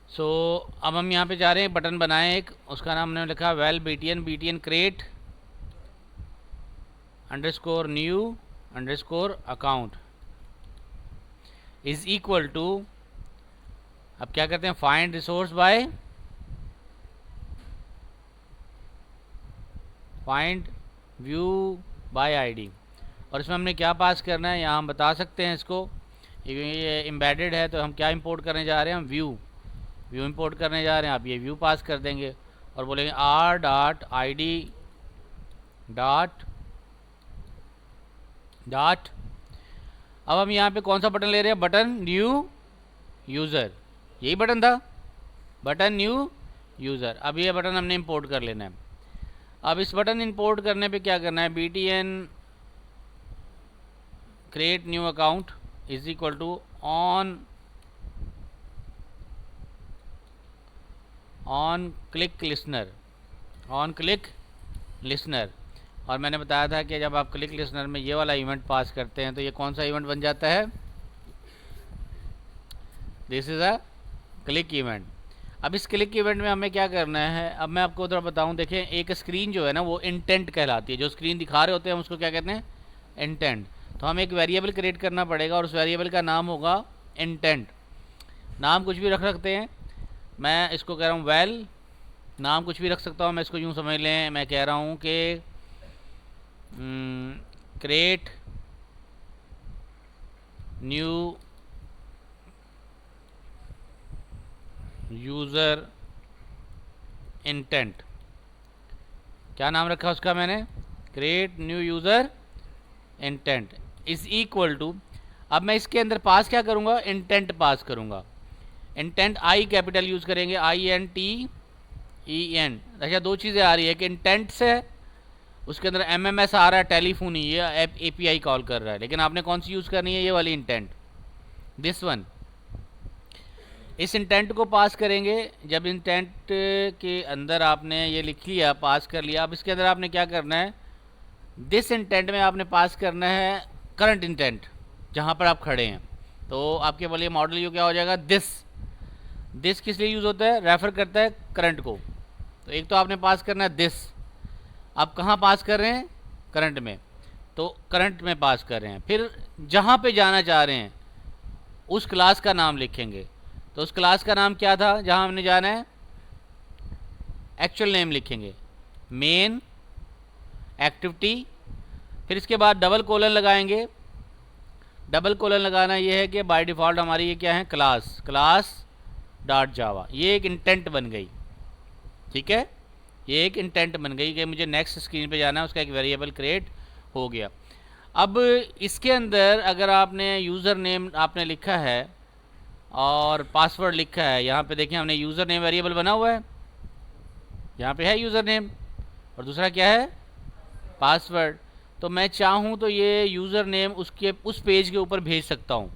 सो अब हम यहाँ पे जा रहे हैं, बटन बनाएं एक, उसका नाम हमने लिखा val BTN create underscore new underscore account is equal to, अब क्या करते हैं, find resource by find view by ID. और इसमें हमने क्या पास करना है यहाँ हम बता सकते हैं इसको, ये एम्बेडेड है तो हम क्या इंपोर्ट करने जा रहे हैं, हम व्यू इंपोर्ट करने जा रहे हैं। आप ये व्यू पास कर देंगे और बोलेंगे R dot I D dot dot. अब हम यहाँ पे कौन सा बटन ले रहे हैं, बटन न्यू यूज़र, यही बटन था, बटन न्यू यूज़र। अब ये बटन हमने इंपोर्ट कर लेना है। अब इस बटन इंपोर्ट करने पे क्या करना है, BTN create new account is equal to on click listener. और मैंने बताया था कि जब आप क्लिक लिसनर में ये वाला इवेंट पास करते हैं तो ये कौन सा इवेंट बन जाता है, this is a click event. अब इस क्लिक इवेंट में हमें क्या करना है, अब मैं आपको उधर बताऊं, देखें एक स्क्रीन जो है ना वो इंटेंट कहलाती है, जो स्क्रीन दिखा रहे होते हैं हम उसको क्या कहते हैं, इंटेंट। तो हमें एक वेरिएबल क्रिएट करना पड़ेगा और उस वेरिएबल का नाम होगा इंटेंट। नाम कुछ भी रख सकते हैं, मैं इसको कह रहा हूँ वेल, नाम कुछ भी रख सकता हूँ, मैं इसको यूँ समझ लें, मैं कह रहा हूँ कि क्रिएट न्यू यूज़र इंटेंट। क्या नाम रखा उसका मैंने, create new user intent is equal to, अब मैं इसके अंदर पास क्या करूँगा, इंटेंट पास करूँगा। इंटेंट आई कैपिटल यूज़ करेंगे, INTEN। अच्छा दो चीज़ें आ रही है कि इंटेंट से उसके अंदर MMS आ रहा है, टेलीफोनी, ये API कॉल कर रहा है, लेकिन आपने कौन सी यूज़ करनी है, ये वाली इंटेंट, दिस वन। इस इंटेंट को पास करेंगे, जब इंटेंट के अंदर आपने ये लिख लिया, पास कर लिया, अब इसके अंदर आपने क्या करना है, दिस इंटेंट में आपने पास करना है करंट इंटेंट, जहाँ पर आप खड़े हैं। तो आपके बोलिए मॉडल यू क्या हो जाएगा, दिस किस लिए यूज़ होता है, रेफ़र करता है करंट को। तो एक तो आपने पास करना है दिस, आप कहाँ पास कर रहे हैं, करंट में, तो करंट में पास कर रहे हैं। फिर जहाँ पे जाना चाह रहे हैं उस क्लास का नाम लिखेंगे, तो उस क्लास का नाम क्या था जहाँ हमने जाना है, एक्चुअल नेम लिखेंगे, मेन एक्टिविटी। फिर इसके बाद डबल कोलन लगाएंगे। डबल कोलन लगाना ये है कि बाय डिफ़ॉल्ट हमारी ये क्या है, क्लास डॉट जावा। ये एक इंटेंट बन गई, ठीक है, ये एक इंटेंट बन गई कि मुझे नेक्स्ट स्क्रीन पे जाना है, उसका एक वेरिएबल क्रिएट हो गया। अब इसके अंदर अगर आपने यूज़र नेम आपने लिखा है और पासवर्ड लिखा है, यहाँ पे देखें हमने यूज़र नेम वेरिएबल बना हुआ है, यहाँ पे है यूज़र नेम और दूसरा क्या है, पासवर्ड। तो मैं चाहूँ तो ये यूज़र नेम उसके उस पेज के ऊपर भेज सकता हूँ।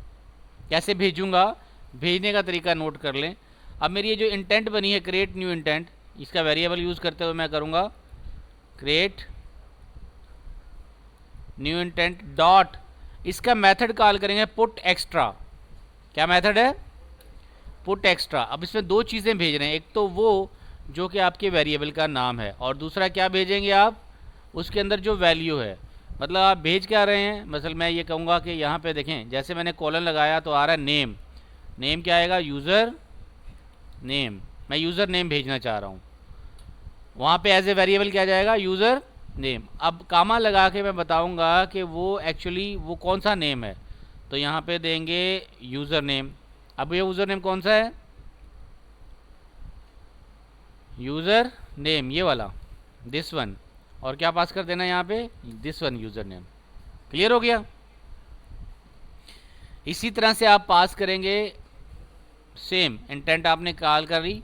कैसे भेजूँगा, भेजने का तरीका नोट कर लें। अब मेरी ये जो इंटेंट बनी है क्रिएट न्यू इंटेंट, इसका वेरिएबल यूज़ करते हुए मैं करूँगा क्रिएट न्यू इंटेंट डॉट, इसका मेथड कॉल करेंगे पुट एक्स्ट्रा। क्या मेथड है, पुट एक्स्ट्रा। अब इसमें दो चीज़ें भेज रहे हैं, एक तो वो जो कि आपके वेरिएबल का नाम है और दूसरा क्या भेजेंगे आप, उसके अंदर जो वैल्यू है। मतलब आप भेज क्या रहे हैं, मतलब मैं ये कहूँगा कि यहाँ पे देखें, जैसे मैंने कॉलन लगाया तो आ रहा है नेम क्या आएगा, यूज़र नेम। मैं यूज़र नेम भेजना चाह रहा हूँ, वहाँ पे एज ए वेरिएबल क्या जाएगा, यूज़र नेम। अब कामा लगा के मैं बताऊँगा कि वो एक्चुअली वो कौन सा नेम है, तो यहाँ पे देंगे यूज़र नेम। अब ये यूज़र नेम कौन सा है, यूज़र नेम ये वाला, दिस वन। और क्या पास कर देना यहाँ पे, this one user name. Clear हो गया। इसी तरह से आप पास करेंगे, सेम इंटेंट आपने कॉल कर ली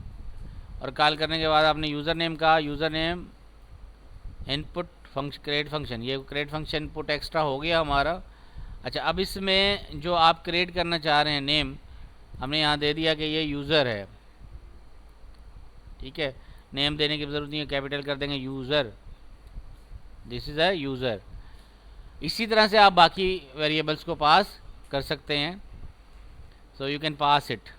और कॉल करने के बाद आपने यूज़र नेम का, user name input function create function, ये क्रिएट फंक्शन इनपुट एक्स्ट्रा हो गया हमारा। अच्छा अब इसमें जो आप क्रिएट करना चाह रहे हैं नेम, हमने यहाँ दे दिया कि ये यूज़र है, ठीक है, नेम देने की ज़रूरत नहीं है, कैपिटल कर देंगे user, this is a user. इसी तरह से आप बाकी वेरिएबल्स को पास कर सकते हैं। So you can pass it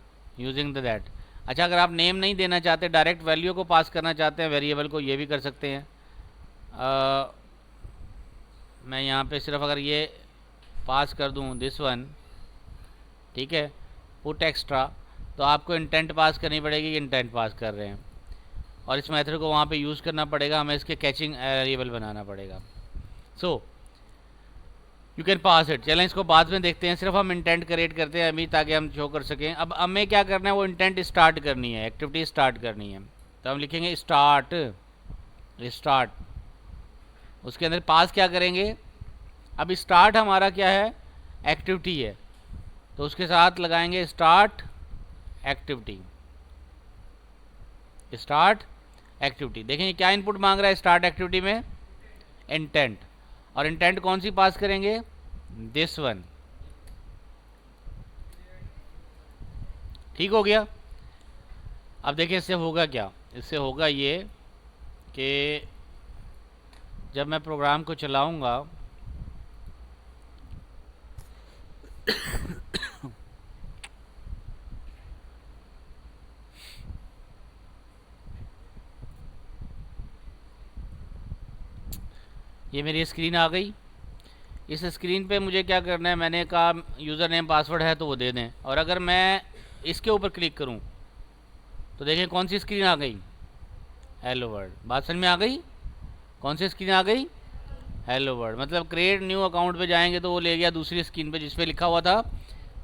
using that. अच्छा, अगर आप नेम नहीं देना चाहते, डायरेक्ट वैल्यू को पास करना चाहते हैं वेरिएबल को, ये भी कर सकते हैं। मैं यहाँ पे सिर्फ अगर ये पास कर दूँ दिस वन, ठीक है, पुट एक्स्ट्रा, तो आपको इंटेंट पास करनी पड़ेगी कि इंटेंट पास कर रहे हैं, और इस मेथड को वहाँ पे यूज़ करना पड़ेगा, हमें इसके कैचिंग वेरिएबल बनाना पड़ेगा। So you can pass it. चलें इसको बाद में देखते हैं, सिर्फ हम इंटेंट क्रिएट करते हैं अभी ताकि हम शो कर सकें। अब हमें क्या करना है, वो इंटेंट स्टार्ट करनी है, एक्टिविटी स्टार्ट करनी है। तो हम लिखेंगे स्टार्ट, स्टार्ट, उसके अंदर पास क्या करेंगे, अब स्टार्ट हमारा क्या है, एक्टिविटी है, तो उसके साथ लगाएंगे स्टार्ट एक्टिविटी, स्टार्ट एक्टिविटी। देखें क्या इनपुट मांग रहा है स्टार्ट एक्टिविटी में, इंटेंट, और इंटेंट कौन सी पास करेंगे, दिस वन। ठीक हो गया। अब देखिए इससे होगा क्या, इससे होगा ये कि जब मैं प्रोग्राम को चलाऊंगा ये मेरी स्क्रीन आ गई। इस स्क्रीन पे मुझे क्या करना है, मैंने कहा यूज़र नेम पासवर्ड है तो वो दे दें, और अगर मैं इसके ऊपर क्लिक करूं तो देखें कौन सी स्क्रीन आ गई, हेलो वर्ल्ड। बात समझ में आ गई, कौन सी स्क्रीन आ गई, हेलो वर्ल्ड। मतलब क्रिएट न्यू अकाउंट पे जाएंगे तो वो ले गया दूसरी स्क्रीन पे जिस पे लिखा हुआ था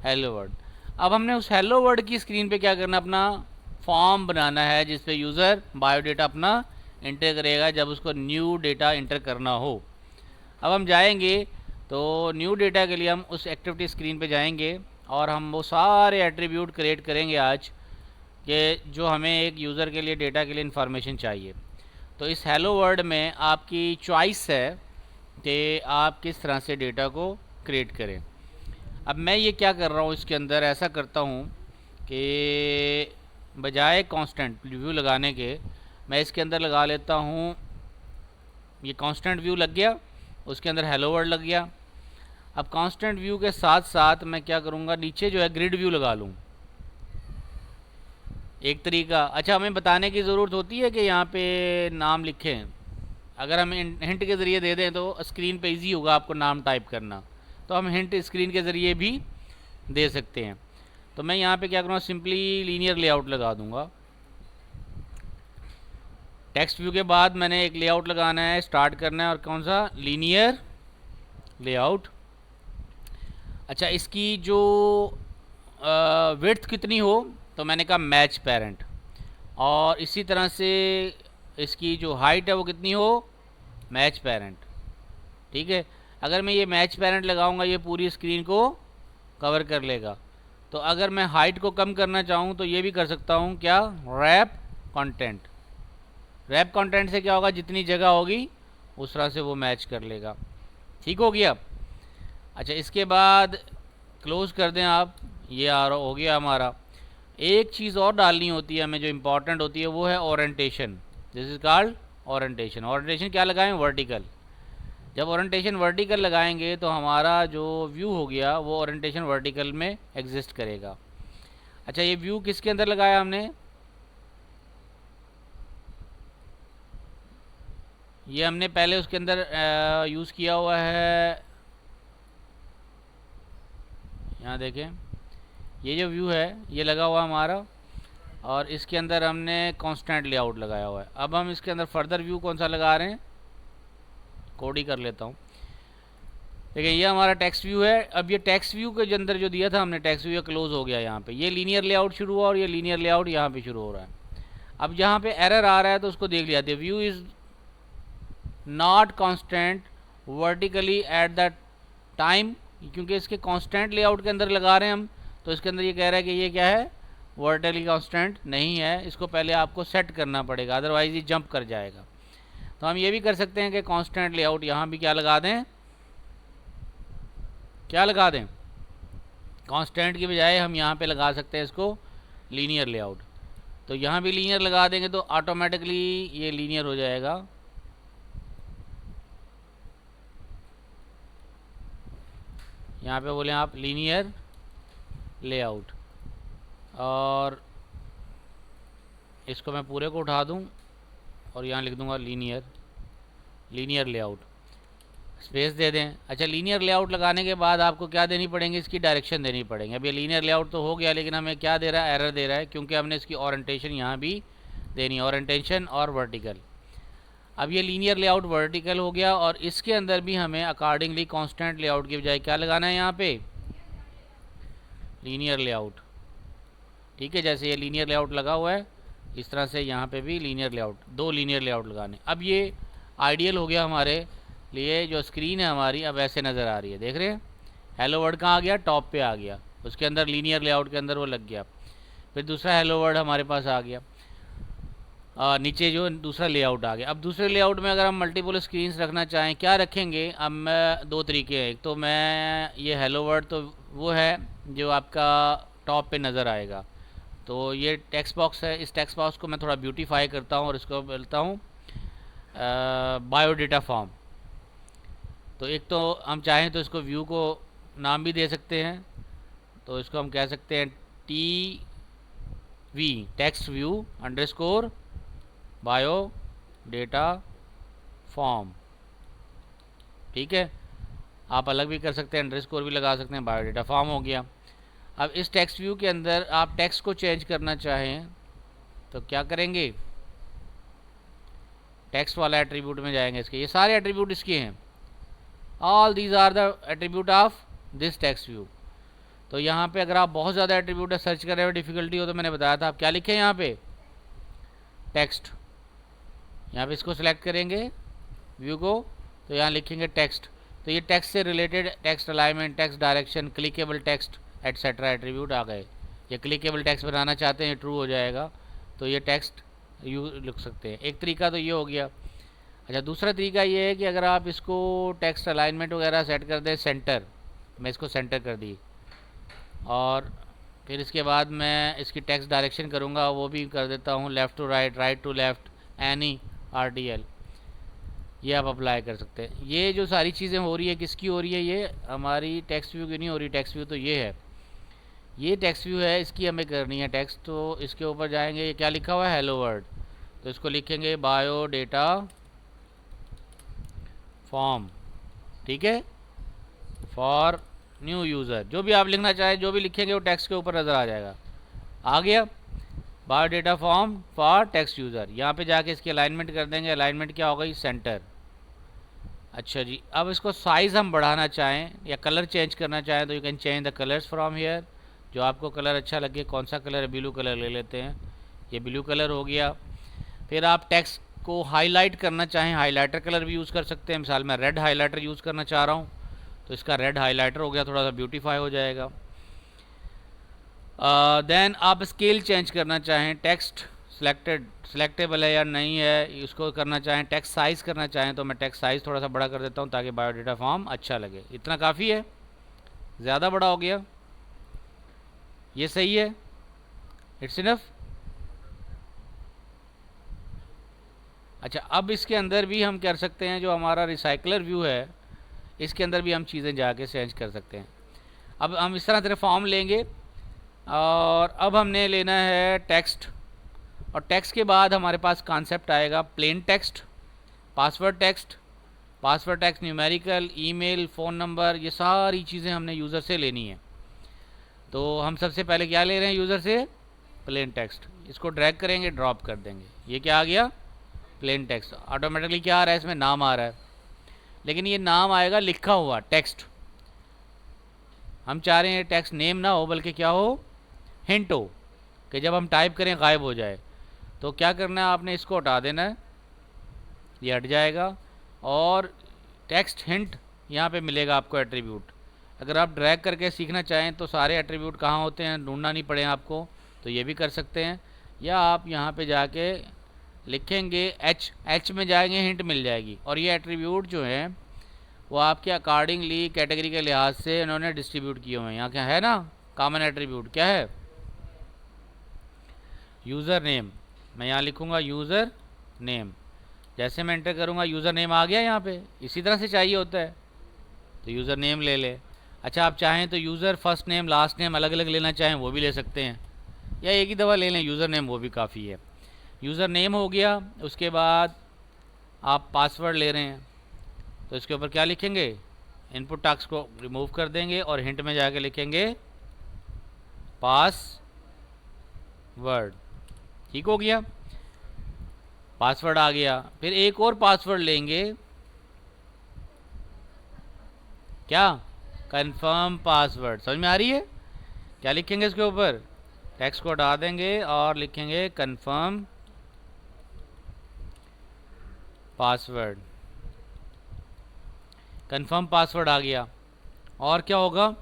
हेलो वर्ल्ड। अब हमने उस हेलो वर्ल्ड की स्क्रीन पे क्या करना, अपना फॉर्म बनाना है जिस पे यूज़र बायोडेटा अपना इंटर करेगा जब उसको न्यू डेटा इंटर करना हो। अब हम जाएंगे तो न्यू डेटा के लिए हम उस एक्टिविटी स्क्रीन पे जाएंगे और हम वो सारे एट्रीब्यूट क्रिएट करेंगे आज कि जो हमें एक यूज़र के लिए डेटा के लिए इन्फॉर्मेशन चाहिए। तो इस हेलो वर्ल्ड में आपकी चॉइस है कि आप किस तरह से डेटा को क्रिएट करें। अब मैं ये क्या कर रहा हूँ, इसके अंदर ऐसा करता हूँ कि बजाय कांस्टेंट व्यू लगाने के मैं इसके अंदर लगा लेता हूँ, ये कांस्टेंट व्यू लग गया, उसके अंदर हेलो वर्ल्ड लग गया। अब कांस्टेंट व्यू के साथ साथ मैं क्या करूँगा, नीचे जो है ग्रिड व्यू लगा लूँ, एक तरीका। अच्छा, हमें बताने की ज़रूरत होती है कि यहाँ पे नाम लिखें, अगर हम हिंट के ज़रिए दे दें तो स्क्रीन पे इजी होगा आपको नाम टाइप करना, तो हम हिंट स्क्रीन के ज़रिए भी दे सकते हैं। तो मैं यहाँ पे क्या करूँगा, सिंपली लीनियर लेआउट लगा दूँगा। टेक्स्ट व्यू के बाद मैंने एक लेआउट लगाना है, स्टार्ट करना है, और कौन सा, लीनियर लेआउट। अच्छा, इसकी जो विड्थ कितनी हो, तो मैंने कहा मैच पेरेंट, और इसी तरह से इसकी जो हाइट है वो कितनी हो, मैच पेरेंट। ठीक है, अगर मैं ये मैच पेरेंट लगाऊंगा ये पूरी स्क्रीन को कवर कर लेगा। तो अगर मैं हाइट को कम करना चाहूँ तो ये भी कर सकता हूँ, क्या, रैप कंटेंट। रैप कंटेंट से क्या होगा, जितनी जगह होगी उस तरह से वो मैच कर लेगा। ठीक हो गया। अच्छा, इसके बाद क्लोज कर दें आप, ये हो गया हमारा। एक चीज़ और डालनी होती है हमें जो इम्पॉर्टेंट होती है, वो है orientation. This is called orientation. Orientation क्या लगाएं, वर्टिकल। जब ओरिएंटेशन वर्टिकल लगाएंगे तो हमारा जो व्यू हो गया वो ओरिएंटेशन वर्टिकल में एग्जिस्ट करेगा। अच्छा, ये व्यू किसके अंदर लगाया हमने, ये हमने पहले उसके अंदर यूज़ किया हुआ है। यहाँ देखें, ये जो व्यू है ये लगा हुआ हमारा, और इसके अंदर हमने कांस्टेंट लेआउट लगाया हुआ है। अब हम इसके अंदर फर्दर व्यू कौन सा लगा रहे हैं, कोड ही कर लेता हूँ। देखिए ये हमारा टेक्स्ट व्यू है। अब ये टेक्स्ट व्यू के अंदर जो दिया था हमने, टेक्स्ट व्यू क्लोज हो गया। यहाँ पे ये लीनियर लेआउट शुरू हुआ और ये लीनियर लेआउट यहाँ पे शुरू हो रहा है। अब यहाँ पे एरर आ रहा है तो उसको देख लिया, the view is not constant vertically at the time, क्योंकि इसके कांस्टेंट लेआउट के अंदर लगा रहे हैं हम, तो इसके अंदर ये कह रहा है कि ये क्या है, वर्टिकली कांस्टेंट नहीं है। इसको पहले आपको सेट करना पड़ेगा, अदरवाइज ये जंप कर जाएगा। तो हम ये भी कर सकते हैं कि कांस्टेंट लेआउट यहाँ भी क्या लगा दें, क्या लगा दें, कांस्टेंट की बजाय हम यहाँ पे लगा सकते हैं इसको लीनियर लेआउट। तो यहाँ भी लीनियर लगा देंगे तो ऑटोमेटिकली ये लीनियर हो जाएगा। यहाँ पे बोले आप लीनियर लेआउट, और इसको मैं पूरे को उठा दूँ और यहाँ लिख दूँगा लीनियर लेआउट, स्पेस दे दें। अच्छा, लीनियर लेआउट लगाने के बाद आपको क्या देनी पड़ेंगी, इसकी डायरेक्शन देनी पड़ेंगी। अब ये लीनियर लेआउट तो हो गया, लेकिन हमें क्या दे रहा है, एरर दे रहा है, क्योंकि हमने इसकी ओरिएंटेशन यहाँ भी देनी है, ओरिएंटेशन और वर्टिकल। अब ये लीनियर लेआउट वर्टिकल हो गया, और इसके अंदर भी हमें अकॉर्डिंगली कांस्टेंट लेआउट की बजाय क्या लगाना है यहाँ पे, लीनियर लेआउट। ठीक है, जैसे ये लीनियर लेआउट लगा हुआ है, इस तरह से यहाँ पे भी लीनियर लेआउट, 2 लीनियर लेआउट लगाने। अब ये आइडियल हो गया हमारे लिए, जो स्क्रीन है हमारी अब ऐसे नज़र आ रही है, देख रहे हैं। हेलो वर्ड कहाँ आ गया, टॉप पे आ गया, उसके अंदर लीनियर लेआउट के अंदर वो लग गया। फिर दूसरा हेलो वर्ड हमारे पास आ गया, नीचे जो दूसरा लेआउट आ गया। अब दूसरे लेआउट में अगर हम मल्टीपल स्क्रीन्स रखना चाहें, क्या रखेंगे, अब मैं 2 तरीके हैं। एक तो मैं ये हेलो वर्ड तो वो है जो आपका टॉप पे नज़र आएगा, तो ये टेक्स्ट बॉक्स है, इस टेक्स्ट बॉक्स को मैं थोड़ा ब्यूटीफाई करता हूँ और इसको बोलता हूँ बायोडाटा फॉर्म। तो एक तो हम चाहें तो इसको व्यू को नाम भी दे सकते हैं, तो इसको हम कह सकते हैं TV text view underscore bio data form. ठीक है, आप अलग भी कर सकते हैं, अंडरस्कोर भी लगा सकते हैं, बायोडाटा फॉर्म हो गया। अब इस टेक्स्ट व्यू के अंदर आप टेक्स्ट को चेंज करना चाहें तो क्या करेंगे, टेक्स्ट वाला एट्रीब्यूट में जाएंगे, इसके ये सारे एट्रीब्यूट इसके हैं, all these are the attribute of this text view. तो यहाँ पे अगर आप बहुत ज़्यादा एट्रीब्यूट सर्च कर रहे हो, डिफ़िकल्टी हो, तो मैंने बताया था आप क्या लिखें यहाँ पे, टेक्स्ट। यहाँ पे इसको सिलेक्ट करेंगे व्यू को, तो यहाँ लिखेंगे टेक्स्ट। तो ये टेक्स्ट से related text alignment, text direction, clickable text etcetera attribute आ गए। ये क्लिकेबल टेक्स्ट बनाना चाहते हैं, ट्रू हो जाएगा, तो ये टेक्स्ट यू लिख सकते हैं। एक तरीका तो ये हो गया। अच्छा, दूसरा तरीका ये है कि अगर आप इसको टेक्स्ट अलाइनमेंट वगैरह सेट कर दें सेंटर, मैं इसको सेंटर कर दी, और फिर इसके बाद मैं इसकी टेक्स्ट डायरेक्शन करूँगा, वो भी कर देता हूँ left to right, right to left, any RTL, ये आप अप्लाई कर सकते हैं। ये जो सारी चीज़ें हो रही है किसकी हो रही है, ये हमारी टेक्स्ट व्यू की नहीं हो रही। टेक्स्ट व्यू तो ये है, ये टेक्स्ट व्यू है, इसकी हमें करनी है टेक्स्ट। तो इसके ऊपर जाएंगे, ये क्या लिखा हुआ है, हेलो वर्ड, तो इसको लिखेंगे बायो डेटा फॉर्म। ठीक है, फॉर न्यू यूज़र, जो भी आप लिखना चाहें, जो भी लिखेंगे वो टेक्स्ट के ऊपर नज़र आ जाएगा। आ गया bio data form for text user. यहाँ पे जाके इसकी अलाइनमेंट कर देंगे, अलाइनमेंट क्या होगा, सेंटर। अच्छा जी, अब इसको साइज़ हम बढ़ाना चाहें या कलर चेंज करना चाहें तो you can change the colours from here. जो आपको कलर अच्छा लगे, कौन सा कलर है, ब्लू कलर ले लेते हैं, ये ब्लू कलर हो गया। फिर आप टेक्स्ट को हाईलाइट करना चाहें, हाईलाइटर कलर भी यूज़ कर सकते हैं। मिसाल मैं रेड हाईलाइटर यूज़ करना चाह रहा हूँ, तो इसका रेड हाईलाइटर हो गया, थोड़ा सा ब्यूटीफाई हो जाएगा। देन आप स्केल चेंज करना चाहें, टेक्स्ट सिलेक्टेबल है या नहीं है, इसको करना चाहें, टेक्स्ट साइज़ करना चाहें, तो मैं टेक्स्ट साइज़ थोड़ा सा बड़ा कर देता हूँ ताकि बायोडाटा फॉर्म अच्छा लगे। इतना काफ़ी है, ज़्यादा बड़ा हो गया, ये सही है, इट्स इनफ। अच्छा, अब इसके अंदर भी हम कर सकते हैं, जो हमारा रिसाइकलर व्यू है, इसके अंदर भी हम चीज़ें जाके चेंज कर सकते हैं। अब हम इस तरह फॉर्म लेंगे, और अब हमने लेना है टेक्स्ट, और टेक्स्ट के बाद हमारे पास कॉन्सेप्ट आएगा plain text, password text numerical, email, phone number, ये सारी चीज़ें हमने यूज़र से लेनी है। तो हम सबसे पहले क्या ले रहे हैं यूज़र से, प्लेन टेक्स्ट। इसको ड्रैग करेंगे, ड्रॉप कर देंगे, ये क्या आ गया, प्लेन टेक्स्ट। ऑटोमेटिकली क्या आ रहा है, इसमें नाम आ रहा है, लेकिन ये नाम आएगा लिखा हुआ टेक्स्ट। हम चाह रहे हैं टेक्स्ट नेम ना हो, बल्कि क्या हो, हिंट हो, कि जब हम टाइप करें गायब हो जाए। तो क्या करना है, आपने इसको हटा देना है, ये हट जाएगा, और टेक्स्ट हिंट यहाँ पे मिलेगा आपको एट्रीब्यूट। अगर आप ड्रैग करके सीखना चाहें तो सारे एट्रीब्यूट कहाँ होते हैं, ढूंढना नहीं पड़े आपको, तो ये भी कर सकते हैं। या आप यहाँ पे जाके लिखेंगे एच में जाएंगे, हिंट मिल जाएगी। और ये एट्रीब्यूट जो है वो आपके अकॉर्डिंगली कैटेगरी के लिहाज से इन्होंने डिस्ट्रीब्यूट किए हुए हैं। यहाँ क्या है ना, कॉमन एट्रीब्यूट क्या है, यूज़र नेम। मैं यहाँ लिखूँगा यूज़र नेम, जैसे मैं एंटर करूँगा यूज़र नेम आ गया यहाँ पे। इसी तरह से चाहिए होता है तो यूज़र नेम ले ले। अच्छा, आप चाहें तो user first name last name अलग अलग लेना चाहें वो भी ले सकते हैं, या एक ही दफ़ा ले लें यूज़र नेम, वो भी काफ़ी है। यूज़र नेम हो गया, उसके बाद आप पासवर्ड ले रहे हैं तो इसके ऊपर क्या लिखेंगे, इनपुट टैक्स को रिमूव कर देंगे और हिंट में जाके लिखेंगे पासवर्ड। ठीक हो गया, पासवर्ड आ गया। फिर एक और पासवर्ड लेंगे, क्या, कंफर्म पासवर्ड। समझ में आ रही है? क्या लिखेंगे इसके ऊपर, टेक्स्ट को हटा देंगे और लिखेंगे कंफर्म पासवर्ड। कंफर्म पासवर्ड आ गया। और क्या होगा,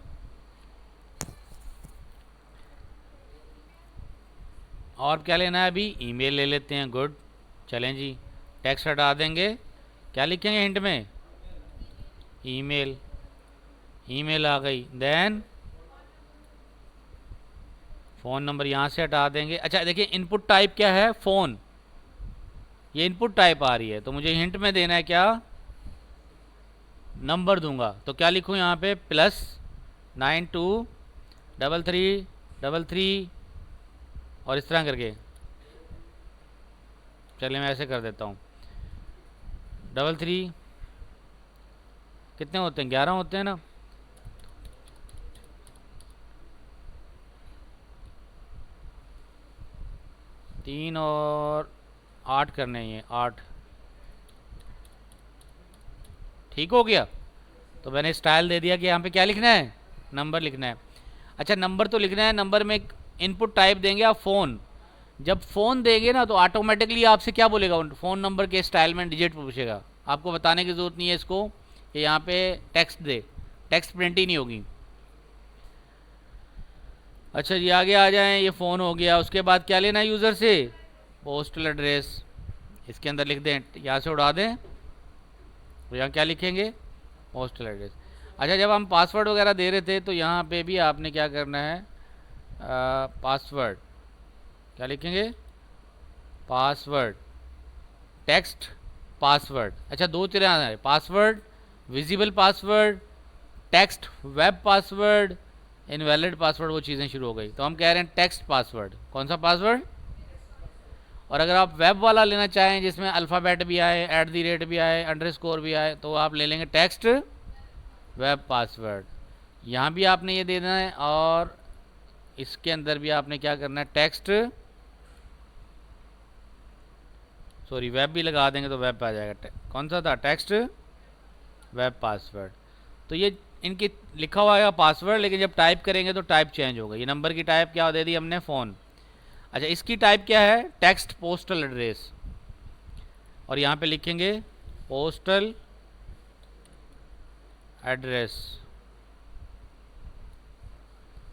और क्या लेना है अभी, ईमेल ले लेते हैं। गुड, चलें जी, टेक्स्ट हटा देंगे, क्या लिखेंगे हिंट में, ईमेल। ईमेल आ गई। देन फ़ोन नंबर यहाँ से हटा देंगे। अच्छा देखिए, इनपुट टाइप क्या है, फ़ोन, ये इनपुट टाइप आ रही है, तो मुझे हिंट में देना है क्या, नंबर दूंगा। तो क्या लिखूँ यहाँ पे, +923333 और इस तरह करके। चलिए मैं ऐसे कर देता हूँ, 33 कितने होते हैं, 11 होते हैं ना, 3 और 8 करने हैं, ये 8। ठीक हो गया। तो मैंने स्टाइल दे दिया कि यहाँ पे क्या लिखना है, नंबर लिखना है। अच्छा नंबर तो लिखना है, नंबर में इनपुट टाइप देंगे आप फ़ोन। जब फ़ोन देंगे ना तो ऑटोमेटिकली आपसे क्या बोलेगा, फ़ोन नंबर के स्टाइल में डिजिट पूछेगा। आपको बताने की ज़रूरत नहीं है इसको कि यहाँ पे टेक्स्ट दे, टेक्स्ट प्रिंट ही नहीं होगी। अच्छा जी आगे आ जाएं, ये फ़ोन हो गया। उसके बाद क्या लेना है यूज़र से, पोस्टल एड्रेस। इसके अंदर लिख दें, यहाँ से उड़ा दें, तो यहाँ क्या लिखेंगे, पोस्टल एड्रेस। अच्छा जब हम पासवर्ड वगैरह दे रहे थे तो यहाँ पे भी आपने क्या करना है, पासवर्ड क्या लिखेंगे, पासवर्ड, टेक्स्ट पासवर्ड। अच्छा दो तरह है, password visible password, text web password, invalid password, वो चीज़ें शुरू हो गई। तो हम कह रहे हैं टेक्स्ट पासवर्ड। कौन सा पासवर्ड, और अगर आप वेब वाला लेना चाहें जिसमें अल्फ़ाबेट भी आए, @ भी आए, अंडरस्कोर भी आए, तो आप ले लेंगे टेक्स्ट वेब पासवर्ड। यहाँ भी आपने ये देना है और इसके अंदर भी आपने क्या करना है, टेक्स्ट, सॉरी वेब भी लगा देंगे तो वेब पे आ जाएगा। कौन सा था, टेक्स्ट वेब पासवर्ड। तो ये इनकी लिखा हुआ है पासवर्ड, लेकिन जब टाइप करेंगे तो टाइप चेंज होगा। ये नंबर की टाइप क्या दे दी हमने, फ़ोन। अच्छा इसकी टाइप क्या है, टेक्स्ट पोस्टल एड्रेस, और यहाँ पे लिखेंगे पोस्टल एड्रेस।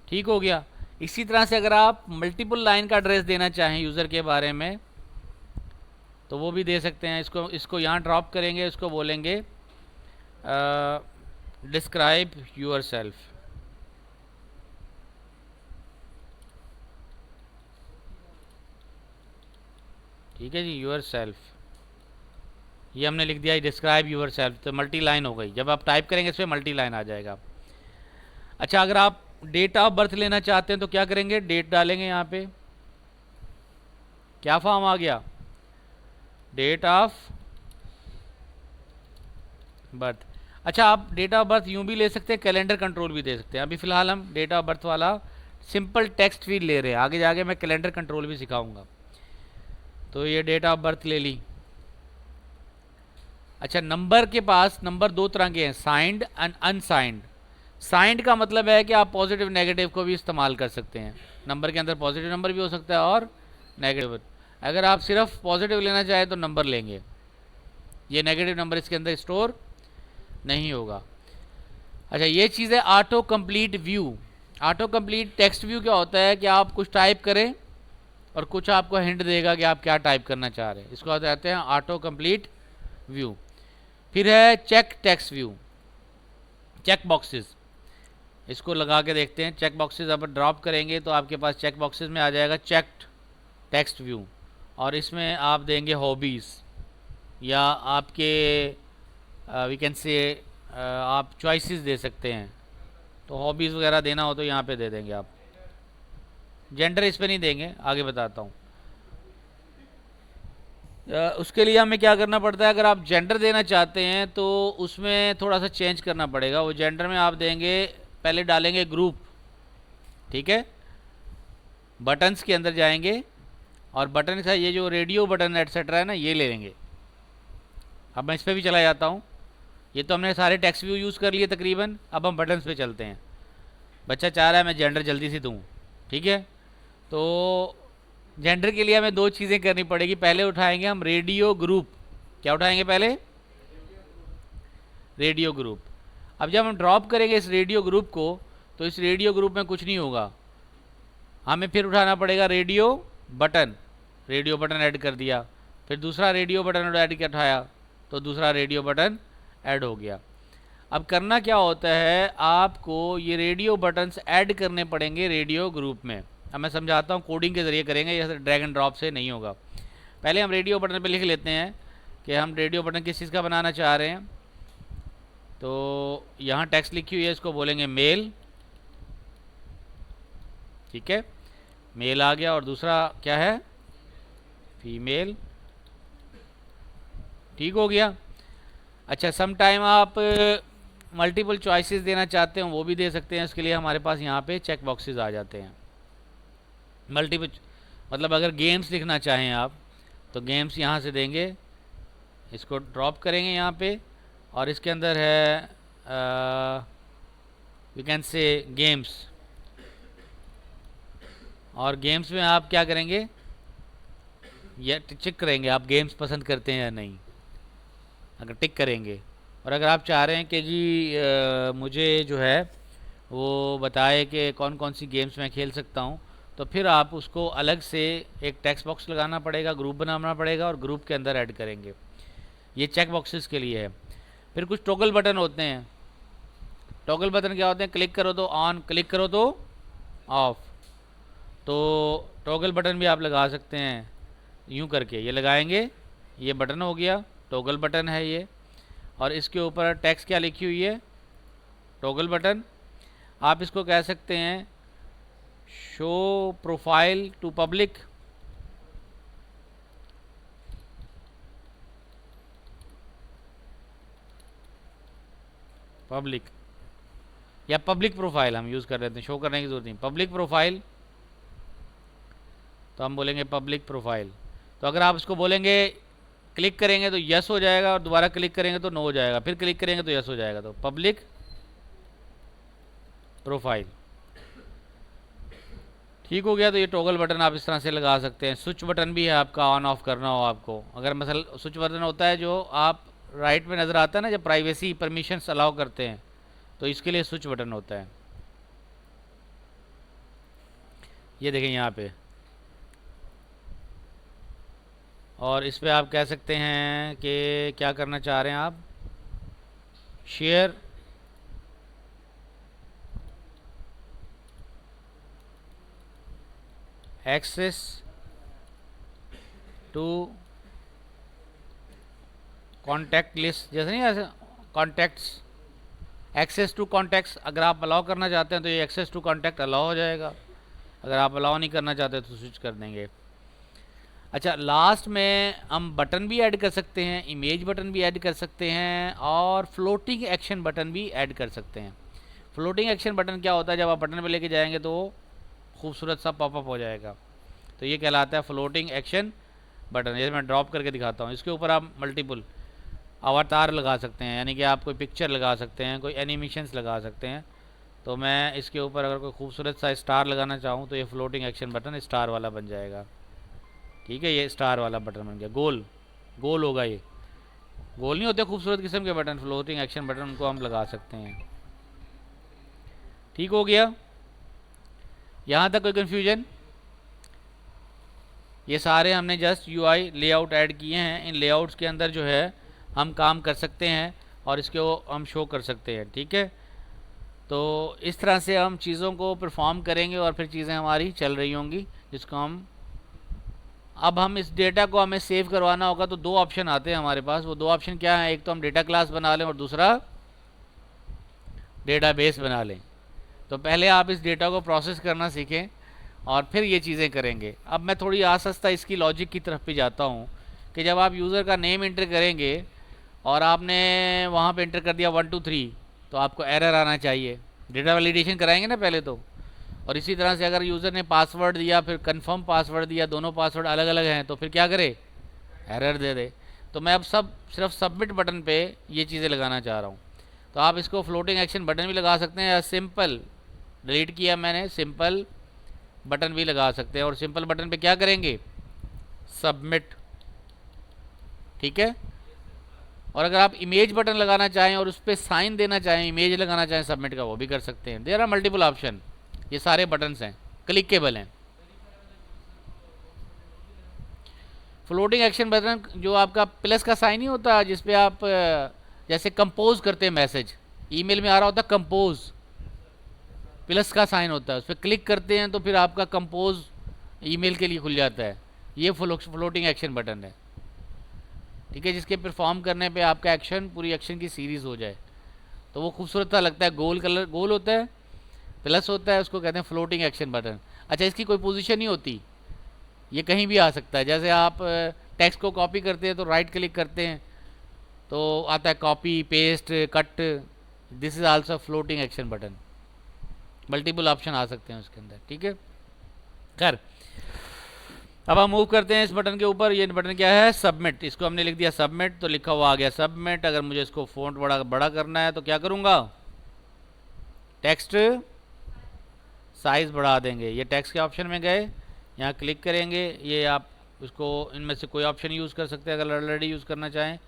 ठीक हो गया। इसी तरह से अगर आप मल्टीपल लाइन का एड्रेस देना चाहें यूज़र के बारे में तो वो भी दे सकते हैं। इसको यहाँ ड्रॉप करेंगे, इसको बोलेंगे डिस्क्राइब यूर सेल्फ। ठीक है जी, यूर सेल्फ, ये हमने लिख दिया, डिस्क्राइब यूर सेल्फ, तो मल्टी लाइन हो गई। जब आप टाइप करेंगे इस पर मल्टी लाइन आ जाएगा। अच्छा अगर आप डेट ऑफ बर्थ लेना चाहते हैं तो क्या करेंगे, डेट डालेंगे यहाँ पे, क्या फॉर्म आ गया, डेट ऑफ बर्थ। अच्छा आप डेट ऑफ बर्थ यूँ भी ले सकते हैं, कैलेंडर कंट्रोल भी दे सकते हैं। अभी फ़िलहाल हम डेट ऑफ बर्थ वाला सिंपल टेक्स्ट फील्ड ले रहे हैं, आगे जाके मैं कैलेंडर कंट्रोल भी सिखाऊंगा। तो ये डेट ऑफ बर्थ ले ली। अच्छा नंबर के पास, नंबर दो तरह के हैं, साइंड एंड अनसाइंड। साइंड का मतलब है कि आप पॉजिटिव नेगेटिव को भी इस्तेमाल कर सकते हैं। नंबर के अंदर पॉजिटिव नंबर भी हो सकता है और नेगेटिव। अगर आप सिर्फ पॉजिटिव लेना चाहें तो नंबर लेंगे, ये नेगेटिव नंबर इसके अंदर स्टोर नहीं होगा। अच्छा ये चीज़ है auto complete view. Auto complete text view क्या होता है कि आप कुछ टाइप करें और कुछ आपको हिंट देगा कि आप क्या टाइप करना चाह रहे हैं, इसको कहते हैं ऑटो कंप्लीट व्यू। फिर है check text view, check boxes, इसको लगा के देखते हैं। चेक बॉक्सेस अब ड्रॉप करेंगे तो आपके पास चेक बॉक्सेस में आ जाएगा चेक्ड टेक्स्ट व्यू, और इसमें आप देंगे हॉबीज़ या आपके वी कैन से आप चॉइसेस दे सकते हैं। तो हॉबीज़ वगैरह देना हो तो यहाँ पे दे देंगे आप। जेंडर इस पे नहीं देंगे, आगे बताता हूँ। उसके लिए हमें क्या करना पड़ता है, अगर आप जेंडर देना चाहते हैं तो उसमें थोड़ा सा चेंज करना पड़ेगा। वो जेंडर में आप देंगे, पहले डालेंगे ग्रुप, ठीक है। बटन्स के अंदर जाएंगे और बटन का ये जो रेडियो बटन एटसेट्रा है ना, ये ले लेंगे। अब मैं इस पर भी चला जाता हूँ। ये तो हमने सारे टेक्स्ट व्यू यूज़ कर लिए तकरीबन। अब हम बटन्स पे चलते हैं। बच्चा चाह रहा है मैं जेंडर जल्दी से दूँ, ठीक है। तो जेंडर के लिए हमें दो चीज़ें करनी पड़ेगी। पहले उठाएंगे हम रेडियो ग्रुप। क्या उठाएंगे पहले? Radio group. अब जब हम ड्रॉप करेंगे इस रेडियो ग्रुप को, तो इस रेडियो ग्रुप में कुछ नहीं होगा। हमें फिर उठाना पड़ेगा radio button. Radio button add कर दिया, फिर दूसरा रेडियो बटन ऐड कर उठाया, तो दूसरा रेडियो बटन ऐड हो गया। अब करना क्या होता है, आपको ये रेडियो बटन्स ऐड करने पड़ेंगे रेडियो ग्रुप में। अब मैं समझाता हूँ, कोडिंग के ज़रिए करेंगे, जैसे ड्रैग एंड ड्रॉप से नहीं होगा। पहले हम रेडियो बटन पे लिख लेते हैं कि हम रेडियो बटन किस चीज़ का बनाना चाह रहे हैं। तो यहाँ टेक्स्ट लिखी हुई है, इसको बोलेंगे मेल, ठीक है। मेल आ गया। और दूसरा क्या है? फीमेल, ठीक हो गया। अच्छा, सम टाइम आप मल्टीपल चॉइसेस देना चाहते हो वो भी दे सकते हैं। इसके लिए हमारे पास यहाँ पे चेक बॉक्सेस आ जाते हैं। मल्टीपल मतलब अगर गेम्स लिखना चाहें आप, तो गेम्स यहाँ से देंगे, इसको ड्रॉप करेंगे यहाँ पे, और इसके अंदर है वी कैन से गेम्स। और गेम्स में आप क्या करेंगे, ये चेक करेंगे आप गेम्स पसंद करते हैं या नहीं। अगर टिक करेंगे, और अगर आप चाह रहे हैं कि जी मुझे जो है वो बताए कि कौन कौन सी गेम्स मैं खेल सकता हूँ, तो फिर आप उसको अलग से एक टेक्स्ट बॉक्स लगाना पड़ेगा, ग्रुप बनाना पड़ेगा, और ग्रुप के अंदर ऐड करेंगे। ये चेक बॉक्सेस के लिए है। फिर कुछ टॉगल बटन होते हैं। टॉगल बटन क्या होते हैं? क्लिक करो तो ऑन, क्लिक करो तो ऑफ। तो टॉगल बटन भी आप लगा सकते हैं यूँ करके। ये लगाएंगे, ये बटन हो गया, टॉगल बटन है ये। और इसके ऊपर टेक्स्ट क्या लिखी हुई है? Toggle button. आप इसको कह सकते हैं show profile to public, public या पब्लिक प्रोफाइल हम यूज़ कर रहे थे, शो करने की जरूरत नहीं। पब्लिक प्रोफाइल, तो हम बोलेंगे पब्लिक प्रोफाइल। तो अगर आप इसको बोलेंगे, क्लिक करेंगे तो यस हो जाएगा, और दोबारा क्लिक करेंगे तो नो हो जाएगा, फिर क्लिक करेंगे तो यस हो जाएगा। तो पब्लिक प्रोफाइल, ठीक हो गया। तो ये टॉगल बटन आप इस तरह से लगा सकते हैं। स्विच बटन भी है आपका, ऑन ऑफ करना हो आपको। अगर मसल स्विच बटन होता है जो आप राइट में नज़र आता है ना, जब प्राइवेसी परमिशंस अलाउ करते हैं, तो इसके लिए स्विच बटन होता है। ये देखें यहाँ पे। और इस पर आप कह सकते हैं कि क्या करना चाह रहे हैं आप, share access to contact list, जैसे नहीं ऐसे कॉन्टैक्ट्स, एक्सेस टू कॉन्टैक्ट्स अगर आप अलाउ करना चाहते हैं तो ये एक्सेस टू कॉन्टैक्ट अलाउ हो जाएगा। अगर आप अलाउ नहीं करना चाहते तो स्विच कर देंगे। अच्छा, लास्ट में हम बटन भी ऐड कर सकते हैं, इमेज बटन भी ऐड कर सकते हैं, और फ्लोटिंग एक्शन बटन भी ऐड कर सकते हैं। फ्लोटिंग एक्शन बटन क्या होता है? जब आप बटन पे लेके जाएंगे तो खूबसूरत सा पॉपअप हो जाएगा, तो ये कहलाता है फ्लोटिंग एक्शन बटन। जैसे मैं ड्रॉप करके दिखाता हूँ, इसके ऊपर आप मल्टीपल अवतार लगा सकते हैं, यानी कि आप कोई पिक्चर लगा सकते हैं, कोई एनिमेशंस लगा सकते हैं। तो मैं इसके ऊपर अगर कोई खूबसूरत सा स्टार लगाना चाहूँ तो ये फ्लोटिंग एक्शन बटन स्टार वाला बन जाएगा, ठीक है। ये स्टार वाला बटन बन गया, गोल गोल होगा। ये गोल नहीं होते खूबसूरत किस्म के बटन, फ्लोटिंग एक्शन बटन, उनको हम लगा सकते हैं। ठीक हो गया, यहाँ तक कोई कन्फ्यूजन? ये सारे हमने जस्ट यूआई लेआउट ऐड किए हैं। इन लेआउट्स के अंदर जो है हम काम कर सकते हैं और इसको हम शो कर सकते हैं, ठीक है। तो इस तरह से हम चीज़ों को परफॉर्म करेंगे और फिर चीज़ें हमारी चल रही होंगी, जिसको हम अब हम इस डेटा को हमें सेव करवाना होगा। तो दो ऑप्शन आते हैं हमारे पास। वो दो ऑप्शन क्या है? एक तो हम डेटा क्लास बना लें और दूसरा डेटाबेस बना लें। तो पहले आप इस डेटा को प्रोसेस करना सीखें और फिर ये चीज़ें करेंगे। अब मैं थोड़ी आस्ता इसकी लॉजिक की तरफ भी जाता हूँ कि जब आप यूज़र का नेम इंटर करेंगे और आपने वहाँ पे इंटर कर दिया 123 तो आपको एरर आना चाहिए। डेटा वैलिडेशन कराएंगे ना पहले तो। और इसी तरह से अगर यूज़र ने पासवर्ड दिया फिर कंफर्म पासवर्ड दिया, दोनों पासवर्ड अलग अलग हैं, तो फिर क्या करे, एरर दे दे। तो मैं अब सिर्फ सबमिट बटन पे ये चीज़ें लगाना चाह रहा हूँ। तो आप इसको फ्लोटिंग एक्शन बटन भी लगा सकते हैं या सिंपल डिलीट किया मैंने, सिंपल बटन भी लगा सकते हैं। और सिंपल बटन पे क्या करेंगे, सबमिट, ठीक है। और अगर आप इमेज बटन लगाना चाहें और उस पर साइन देना चाहें, इमेज लगाना चाहें सबमिट का, वो भी कर सकते हैं। There are multiple option. ये सारे बटन्स हैं, क्लिकेबल हैं। फ्लोटिंग एक्शन बटन जो आपका प्लस का साइन नहीं होता जिसपे आप जैसे कंपोज करते हैं मैसेज, ईमेल में आ रहा होता कंपोज, प्लस का साइन होता है, उस पर क्लिक करते हैं तो फिर आपका कंपोज ईमेल के लिए खुल जाता है। ये फ्लोटिंग एक्शन बटन है, ठीक है, जिसके परफॉर्म करने पे आपका एक्शन पूरी एक्शन की सीरीज़ हो जाए तो वो खूबसूरत सा लगता है। गोल कलर गोल होता है, प्लस होता है, उसको कहते हैं फ्लोटिंग एक्शन बटन। अच्छा, इसकी कोई पोजीशन नहीं होती, ये कहीं भी आ सकता है। जैसे आप टेक्स्ट को कॉपी करते हैं तो राइट क्लिक करते हैं तो आता है copy, paste, cut. This is also floating action button. Multiple option आ सकते हैं उसके अंदर, ठीक है। खैर, अब हम मूव करते हैं इस बटन के ऊपर। ये बटन क्या है, सबमिट। इसको हमने लिख दिया सबमिट तो लिखा हुआ आ गया सबमिट। अगर मुझे इसको फ़ॉन्ट बड़ा करना है तो क्या करूँगा, टेक्स्ट साइज़ बढ़ा देंगे। ये टेक्स्ट के ऑप्शन में गए, यहाँ क्लिक करेंगे। ये आप इसको इनमें से कोई ऑप्शन यूज़ कर सकते हैं अगर ऑलरेडी यूज़ करना चाहें,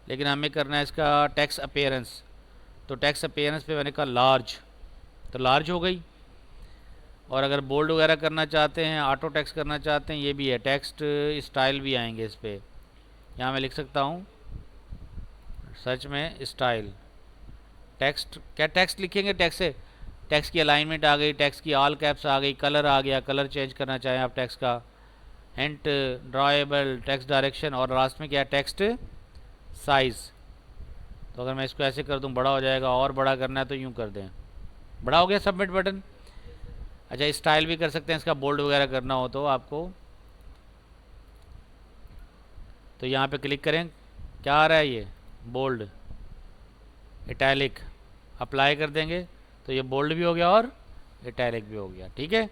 लेकिन हमें करना है इसका टेक्स्ट अपीयरेंस। तो टेक्स्ट अपीयरेंस पे मैंने कहा लार्ज, तो लार्ज हो गई। और अगर बोल्ड वगैरह करना चाहते हैं, ऑटो टेक्स्ट करना चाहते हैं, ये भी है। टेक्स्ट स्टाइल भी आएंगे इस पर। यहाँ मैं लिख सकता हूँ सर्च में स्टाइल टेक्स्ट। क्या टेक्स्ट लिखेंगे, टेक्स्ट से टेक्स्ट की अलाइनमेंट आ गई, टेक्स्ट की ऑल कैप्स आ गई, कलर आ गया, कलर चेंज करना चाहें आप टेक्स्ट का, हिंट, ड्रॉएबल, टेक्स्ट डायरेक्शन, और लास्ट में क्या है, टेक्स्ट साइज़। तो अगर मैं इसको ऐसे कर दूँ बड़ा हो जाएगा, और बड़ा करना है तो यूँ कर दें, बड़ा हो गया सबमिट बटन। अच्छा, स्टाइल भी कर सकते हैं इसका, बोल्ड वगैरह करना हो तो आपको। तो यहाँ पे क्लिक करें, क्या आ रहा है ये, बोल्ड, इटैलिक, अप्लाई कर देंगे तो ये बोल्ड भी हो गया और इटैलिक भी हो गया, ठीक है।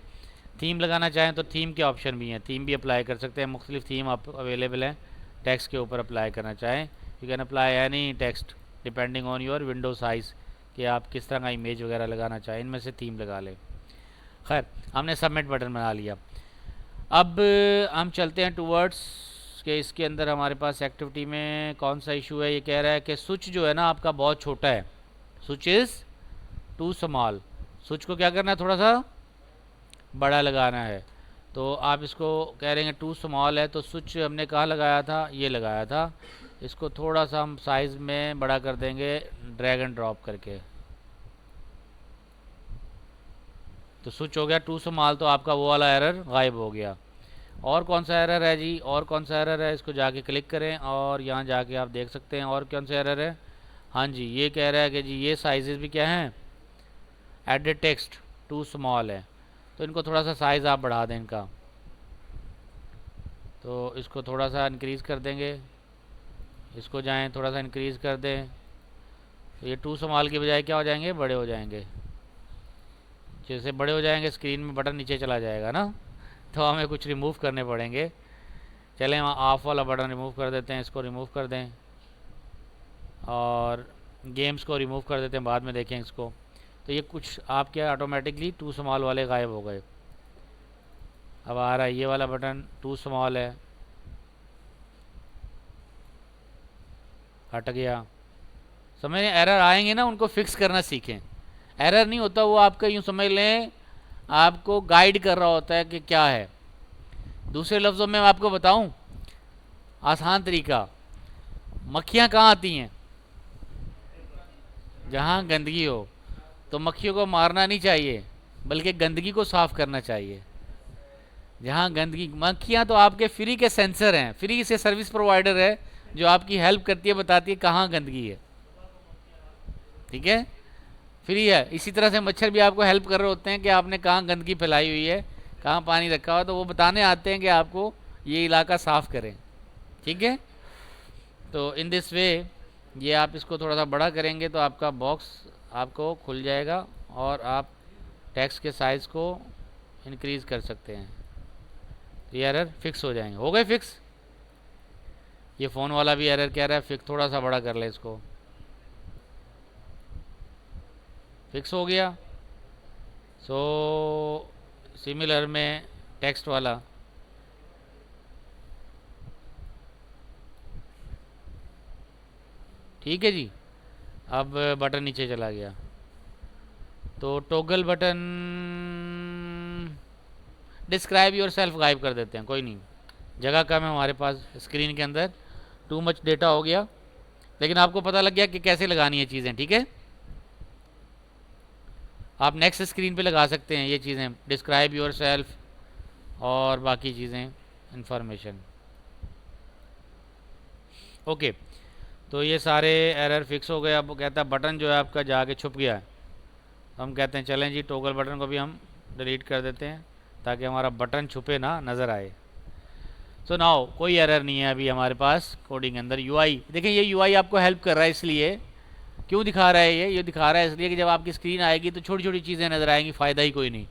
थीम लगाना चाहें तो थीम के ऑप्शन भी हैं, थीम भी अप्लाई कर सकते हैं। मुख्तलिफ थीम आप अवेलेबल हैं टेक्स्ट के ऊपर अप्लाई करना चाहें। You can apply any text depending on your window size, कि आप किस तरह का इमेज वगैरह लगाना चाहें, इनमें से थीम लगा लें। खैर, हमने सबमिट बटन बना लिया। अब हम चलते हैं टूवर्ड्स कि इसके अंदर हमारे पास एक्टिविटी में कौन सा इशू है। ये कह रहा है कि स्विच जो है ना आपका बहुत छोटा है, switch is too small. Switch को क्या करना है, थोड़ा सा बड़ा लगाना है। तो आप इसको कह रहे हैं टू स्मॉल है, तो स्विच हमने कहाँ लगाया था, ये लगाया था। इसको थोड़ा सा हम साइज़ में बड़ा कर देंगे ड्रैग एंड ड्रॉप करके। तो स्विच हो गया टू स्मॉल, तो आपका वो वाला एरर गायब हो गया। और कौन सा एरर है जी, और कौन सा एरर है, इसको जाके क्लिक करें और यहाँ जाके आप देख सकते हैं और कौन सा एरर है। हाँ जी, ये कह रहा है कि जी ये साइजेस भी क्या हैं, एडिट टेक्स्ट टू स्मॉल है, तो इनको थोड़ा सा साइज़ आप बढ़ा दें इनका। तो इसको थोड़ा सा इंक्रीज़ कर देंगे, इसको जाएं थोड़ा सा इंक्रीज़ कर दें, तो ये टू स्मॉल की बजाय क्या हो जाएंगे, बड़े हो जाएंगे। जैसे बड़े हो जाएंगे स्क्रीन में बटन नीचे चला जाएगा ना, तो हमें कुछ रिमूव करने पड़ेंगे। चलें वहाँ ऑफ वाला बटन रिमूव कर देते हैं, इसको रिमूव कर दें, और गेम्स को रिमूव कर देते हैं, बाद में देखें इसको। तो ये कुछ आपके ऑटोमेटिकली टू स्मॉल वाले गायब हो गए। अब आ रहा है ये वाला बटन, टू स्मॉल है, हट गया। समझ लें, एरर आएंगे ना उनको फिक्स करना सीखें। एरर नहीं होता, वो आपका यूँ समझ लें आपको गाइड कर रहा होता है कि क्या है। दूसरे लफ्ज़ों में मैं आपको बताऊं आसान तरीका, मक्खियाँ कहाँ आती हैं, जहाँ गंदगी हो। तो मक्खियों को मारना नहीं चाहिए, बल्कि गंदगी को साफ़ करना चाहिए। जहाँ गंदगी, मक्खियाँ तो आपके फ्री के सेंसर हैं, फ्री से सर्विस प्रोवाइडर है जो आपकी हेल्प करती है, बताती है कहाँ गंदगी है, ठीक है, फ्री है। इसी तरह से मच्छर भी आपको हेल्प कर रहे होते हैं कि आपने कहाँ गंदगी फैलाई हुई है, कहाँ पानी रखा हुआ, तो वो बताने आते हैं कि आपको ये इलाका साफ़ करें, ठीक है। तो इन दिस वे ये आप इसको थोड़ा सा बड़ा करेंगे तो आपका बॉक्स आपको खुल जाएगा और आप टेक्स्ट के साइज़ को इंक्रीज़ कर सकते हैं। ये एरर फिक्स हो जाएंगे। हो गए फिक्स। ये फ़ोन वाला भी एरर कह रहा है फिक्स, थोड़ा सा बड़ा कर ले इसको। फिक्स हो गया। सो सिमिलर में टेक्स्ट वाला ठीक है जी। अब बटन नीचे चला गया तो toggle button describe your self गायब कर देते हैं, कोई नहीं, जगह कम है हमारे पास स्क्रीन के अंदर, टू मच डेटा हो गया, लेकिन आपको पता लग गया कि कैसे लगानी है चीज़ें। ठीक है, आप नेक्स्ट स्क्रीन पे लगा सकते हैं ये चीज़ें, डिस्क्राइब योर सेल्फ और बाकी चीज़ें, इंफॉर्मेशन। ओके, तो ये सारे एरर फिक्स हो गए। अब वो कहता है बटन जो है आपका जाके छुप गया है, तो हम कहते हैं चलें जी टॉगल बटन को भी हम डिलीट कर देते हैं ताकि हमारा बटन छुपे ना नज़र आए। सो नाउ कोई एरर नहीं है अभी हमारे पास कोडिंग के अंदर। यूआई देखें, ये यूआई आपको हेल्प कर रहा है, इसलिए क्यों दिखा रहा है ये दिखा रहा है इसलिए कि जब आपकी स्क्रीन आएगी तो छोटी छोटी चीज़ें नज़र आएंगी, फ़ायदा ही कोई नहीं।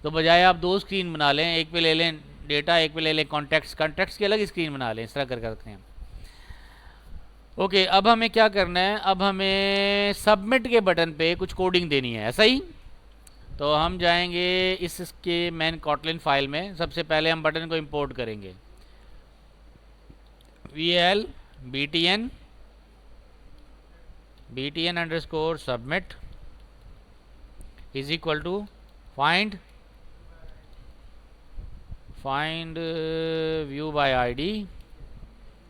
तो बजाय आप दो स्क्रीन बना लें, एक पे ले लें डेटा, एक पे ले लें कॉन्टैक्ट्स की अलग स्क्रीन बना लें, इस तरह कर सकते हैं। ओके, अब हमें क्या करना है, अब हमें सबमिट के बटन पे कुछ कोडिंग देनी है, ऐसा ही। तो हम जाएंगे इसके मेन कॉटलिन फाइल में, सबसे पहले हम बटन को इंपोर्ट करेंगे, VL btn underscore submit is equal to find view by ID,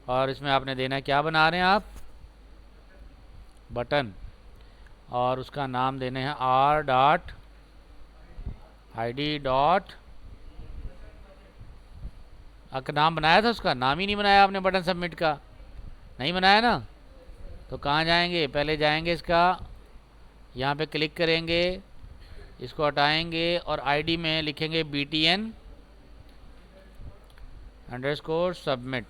और इसमें आपने देना है, क्या बना रहे हैं आप, बटन, और उसका नाम देने हैं r.id. नाम बनाया था उसका, नाम ही नहीं बनाया आपने बटन सबमिट का, नहीं बनाया ना। तो कहाँ जाएंगे, पहले जाएंगे इसका, यहाँ पे क्लिक करेंगे, इसको हटाएंगे और आईडी में लिखेंगे btn अंडरस्कोर सबमिट।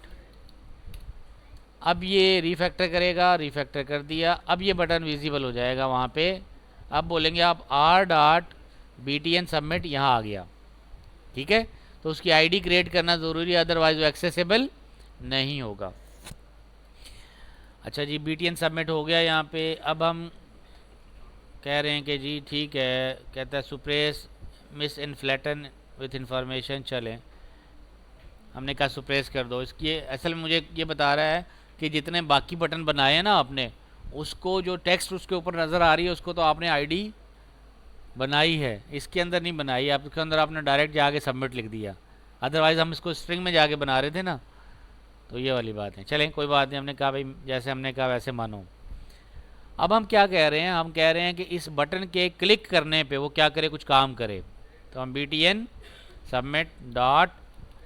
अब ये रिफैक्टर करेगा, रिफैक्टर कर दिया, अब ये बटन विजिबल हो जाएगा वहाँ पे। अब बोलेंगे आप r.btn सबमिट, यहाँ आ गया, ठीक है। तो उसकी आईडी क्रिएट करना ज़रूरी है, अदरवाइज वो एक्सेसिबल नहीं होगा। अच्छा जी, btn सबमिट हो गया यहाँ पे। अब हम कह रहे हैं कि जी ठीक है, कहता है सुप्रेस मिस इनफ्लेटन विथ इंफॉर्मेशन, चलें, हमने कहा सुप्रेस कर दो इसकी। असल में मुझे ये बता रहा है कि जितने बाकी बटन बनाए हैं ना आपने, उसको जो टेक्स्ट उसके ऊपर नज़र आ रही है उसको तो आपने आईडी बनाई है, इसके अंदर नहीं बनाई, आप इसके अंदर आपने डायरेक्ट जाके सबमिट लिख दिया, अदरवाइज़ हम इसको स्ट्रिंग में जाके बना रहे थे ना। तो ये वाली बात है। चलें कोई बात नहीं, हमने कहा भाई जैसे हमने कहा वैसे मानो। अब हम क्या कह रहे हैं, हम कह रहे हैं कि इस बटन के क्लिक करने पे वो क्या करे, कुछ काम करे। तो हम btn submit dot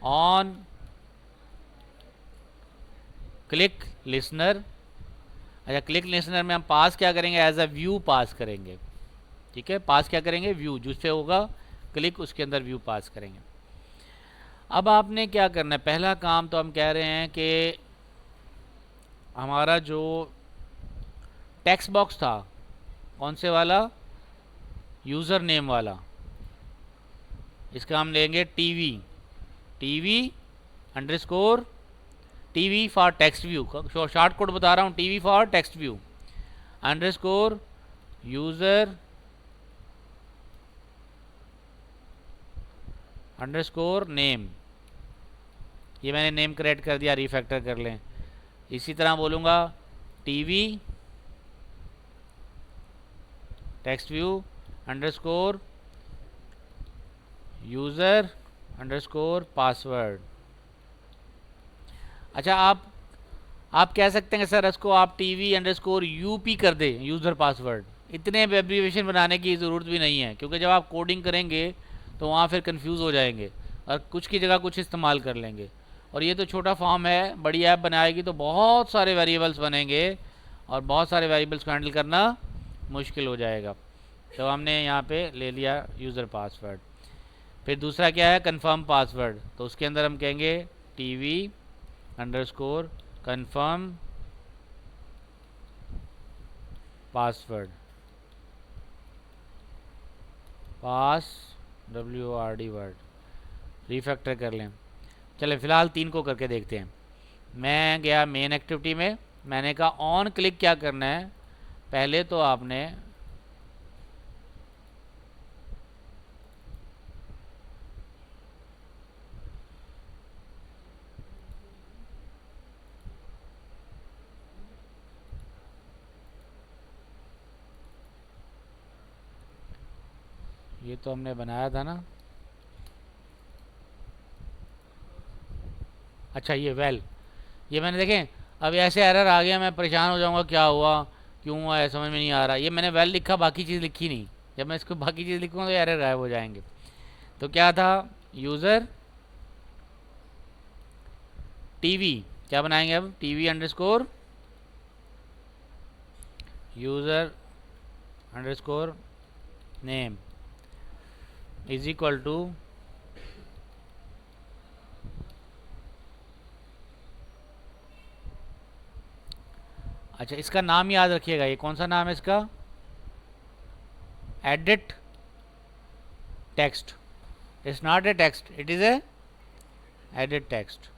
on click listener, अच्छा क्लिक लिसनर में हम पास क्या करेंगे, एज अ व्यू पास करेंगे, ठीक है। पास क्या करेंगे, व्यू, जिससे होगा क्लिक उसके अंदर व्यू पास करेंगे। अब आपने क्या करना है, पहला काम तो हम कह रहे हैं कि हमारा जो टेक्स्ट बॉक्स था, कौन से वाला, यूज़र नेम वाला, इसका हम लेंगे TV underscore TV for text view, short code बता रहा हूँ, TV for text view underscore user underscore name, ये मैंने नेम क्रिएट कर दिया, रिफैक्टर कर लें। इसी तरह बोलूँगा TV text view underscore user underscore password. अच्छा, आप कह सकते हैं कि सर इसको आप टीवी अंडरस्कोर यूपी कर दें, यूज़र पासवर्ड, इतने एब्रीविएशन बनाने की ज़रूरत भी नहीं है, क्योंकि जब आप कोडिंग करेंगे तो वहाँ फिर कंफ्यूज हो जाएंगे और कुछ की जगह कुछ इस्तेमाल कर लेंगे। और ये तो छोटा फॉर्म है, बड़ी ऐप बनाएगी तो बहुत सारे वेरिएबल्स बनेंगे और बहुत सारे वेरिएबल्स को हैंडल करना मुश्किल हो जाएगा। तो हमने यहाँ पे ले लिया यूज़र पासवर्ड। फिर दूसरा क्या है, कंफर्म पासवर्ड, तो उसके अंदर हम कहेंगे टीवी अंडरस्कोर कंफर्म पासवर्ड, पास WORD वर्ड, रिफैक्टर कर लें। चले फ़िलहाल 3 को करके देखते हैं। मैं गया मेन एक्टिविटी में, मैंने कहा ऑन क्लिक क्या करना है, पहले तो आपने ये तो हमने बनाया था ना, अच्छा ये वेल, ये मैंने देखें अब ऐसे एरर आ गया, मैं परेशान हो जाऊंगा क्या हुआ क्यों हुआ है समझ में नहीं आ रहा। ये मैंने वेल लिखा, बाकी चीज़ लिखी नहीं। जब मैं इसको बाकी चीज़ लिखूँगा तो एरर गायब हो जाएंगे। तो क्या था, यूज़र टीवी, क्या बनाएंगे अब, TV underscore user underscore name is equal to अच्छा इसका नाम याद रखिएगा, ये कौन सा नाम है इसका, edit text, it's not a text, it is a edit text.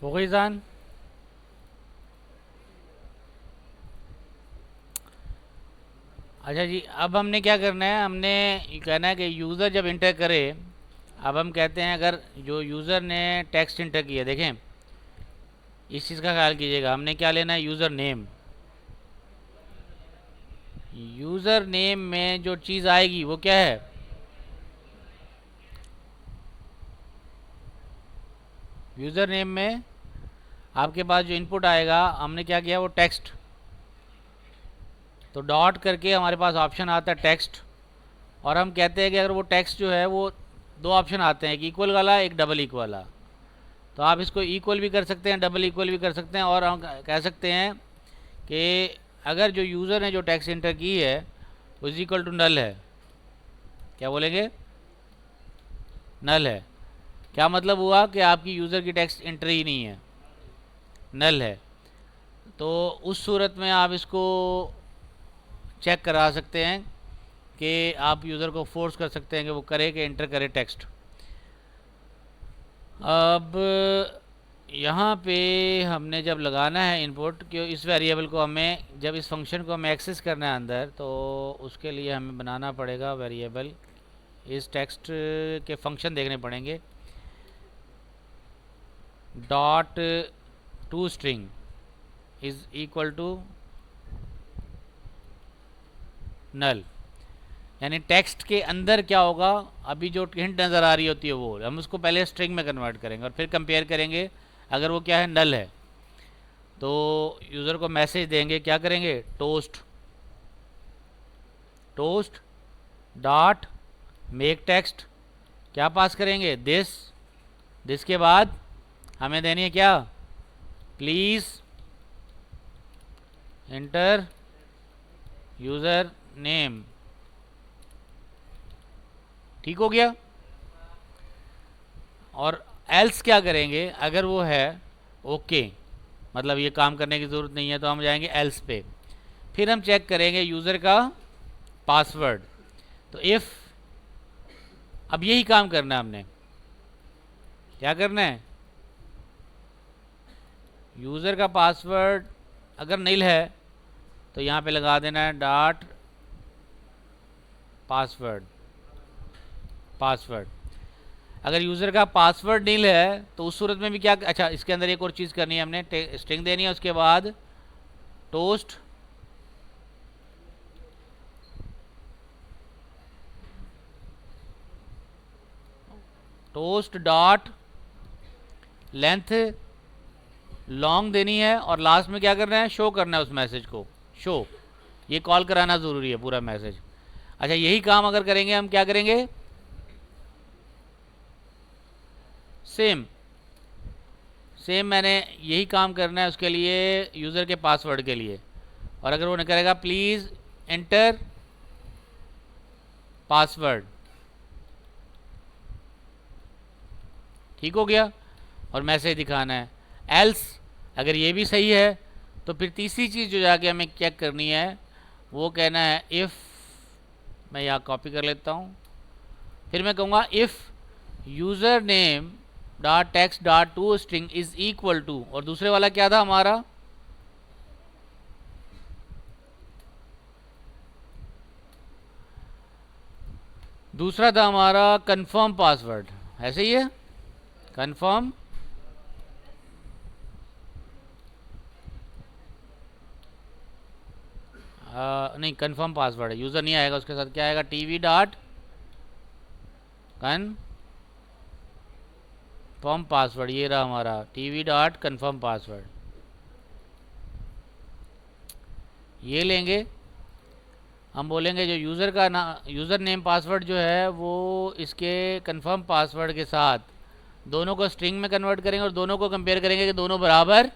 हो गई जान, अच्छा जी अब हमने क्या करना है, हमने ये कहना है कि यूज़र जब इंटर करे, अब हम कहते हैं अगर जो यूज़र ने टेक्स्ट इंटर किया, देखें इस चीज़ का ख्याल कीजिएगा, हमने क्या लेना है, यूज़र नेम, यूज़र नेम में जो चीज़ आएगी वो क्या है, यूज़र नेम में आपके पास जो इनपुट आएगा, हमने क्या किया वो टेक्स्ट, तो डॉट करके हमारे पास ऑप्शन आता है टेक्स्ट, और हम कहते हैं कि अगर वो टेक्स्ट जो है वो दो ऑप्शन आते हैं, एक इक्वल वाला एक डबल इक्वल वाला, तो आप इसको इक्वल भी कर सकते हैं डबल इक्वल भी कर सकते हैं, और हम कह सकते हैं कि अगर जो यूज़र ने जो टेक्स्ट इंटर की है वो इज इक्वल टू नल है, क्या बोलेंगे, नल है। क्या मतलब हुआ कि आपकी यूज़र की टेक्स्ट एंट्री ही नहीं है, नल है। तो उस सूरत में आप इसको चेक करा सकते हैं कि आप यूज़र को फोर्स कर सकते हैं कि वो करे, कि एंटर करे टेक्स्ट। अब यहाँ पे हमने जब लगाना है इनपुट, कि इस वेरिएबल को हमें, जब इस फंक्शन को हमें एक्सेस करना है अंदर, तो उसके लिए हमें बनाना पड़ेगा वेरिएबल। इस टेक्स्ट के फंक्शन देखने पड़ेंगे। Dot to string is equal to null, यानी टेक्स्ट के अंदर क्या होगा, अभी जो हिंट नज़र आ रही होती है वो हम उसको पहले स्ट्रिंग में कन्वर्ट करेंगे और फिर कंपेयर करेंगे। अगर वो क्या है, नल है, तो यूज़र को मैसेज देंगे, क्या करेंगे, toast toast dot make text, क्या पास करेंगे, दिस के बाद हमें देनी है क्या, प्लीज़ एंटर यूज़र नेम। ठीक हो गया। और एल्स क्या करेंगे, अगर वो है ओके, मतलब ये काम करने की ज़रूरत नहीं है, तो हम जाएंगे एल्स पे। फिर हम चेक करेंगे यूज़र का पासवर्ड। तो इफ़, अब यही काम करना है हमने, क्या करना है, यूज़र का पासवर्ड अगर नील है तो यहाँ पे लगा देना है डॉट पासवर्ड। अगर यूज़र का पासवर्ड नील है तो उस सूरत में भी क्या, अच्छा इसके अंदर एक और चीज़ करनी है हमने, स्ट्रिंग देनी है, उसके बाद टोस्ट डॉट लेंथ लॉन्ग देनी है, और लास्ट में क्या करना है, शो करना है उस मैसेज को, शो, ये कॉल कराना ज़रूरी है पूरा मैसेज। अच्छा यही काम अगर करेंगे हम, क्या करेंगे, सेम मैंने यही काम करना है उसके लिए, यूज़र के पासवर्ड के लिए। और अगर वो नहीं करेगा, प्लीज़ एंटर पासवर्ड। ठीक हो गया, और मैसेज दिखाना है। एल्स अगर ये भी सही है, तो फिर तीसरी चीज़ जो जाके हमें चेक करनी है, वो कहना है इफ़, मैं यहाँ कॉपी कर लेता हूँ, फिर मैं कहूँगा if user name dot text dot to string is equal to, और दूसरे वाला क्या था हमारा, दूसरा था हमारा कंफर्म पासवर्ड, ऐसे ही है, कंफर्म नहीं, कंफर्म पासवर्ड है, यूज़र नहीं आएगा, उसके साथ क्या आएगा, टीवी डॉट कन्फर्म पासवर्ड, ये रहा हमारा टीवी डॉट कन्फर्म पासवर्ड। ये लेंगे, हम बोलेंगे जो यूज़र का यूज़र नेम पासवर्ड जो है वो इसके कंफर्म पासवर्ड के साथ दोनों को स्ट्रिंग में कन्वर्ट करेंगे और दोनों को कंपेयर करेंगे कि दोनों बराबर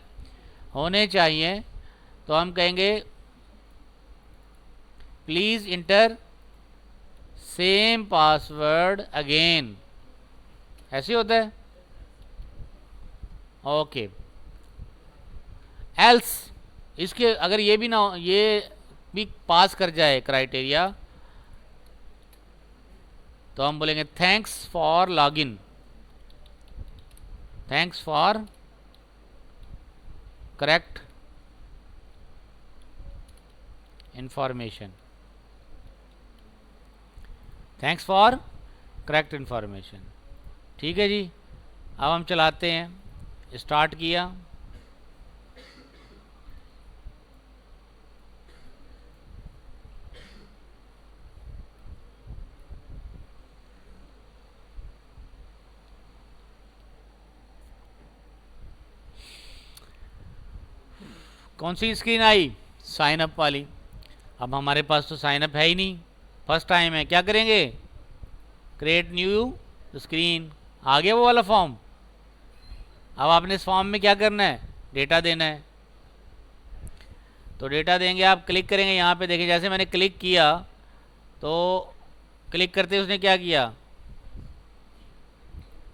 होने चाहिए। तो हम कहेंगे please inter same password again, ऐसे होता है, ओके। एल्स इसके अगर ये भी ना, ये भी पास कर जाए क्राइटेरिया, तो हम बोलेंगे thanks for login, thanks for correct information, thanks for correct information. ठीक है जी, अब हम चलाते हैं, स्टार्ट किया, कौन सी स्क्रीन आई, साइन अप वाली। अब हमारे पास तो साइन अप है ही नहीं, फर्स्ट टाइम है, क्या करेंगे, क्रिएट न्यू स्क्रीन, आ गया वो वाला फॉर्म। अब आपने इस फॉर्म में क्या करना है, डेटा देना है। तो डेटा देंगे, आप क्लिक करेंगे यहाँ पे, देखिए जैसे मैंने क्लिक किया तो क्लिक करते उसने क्या किया,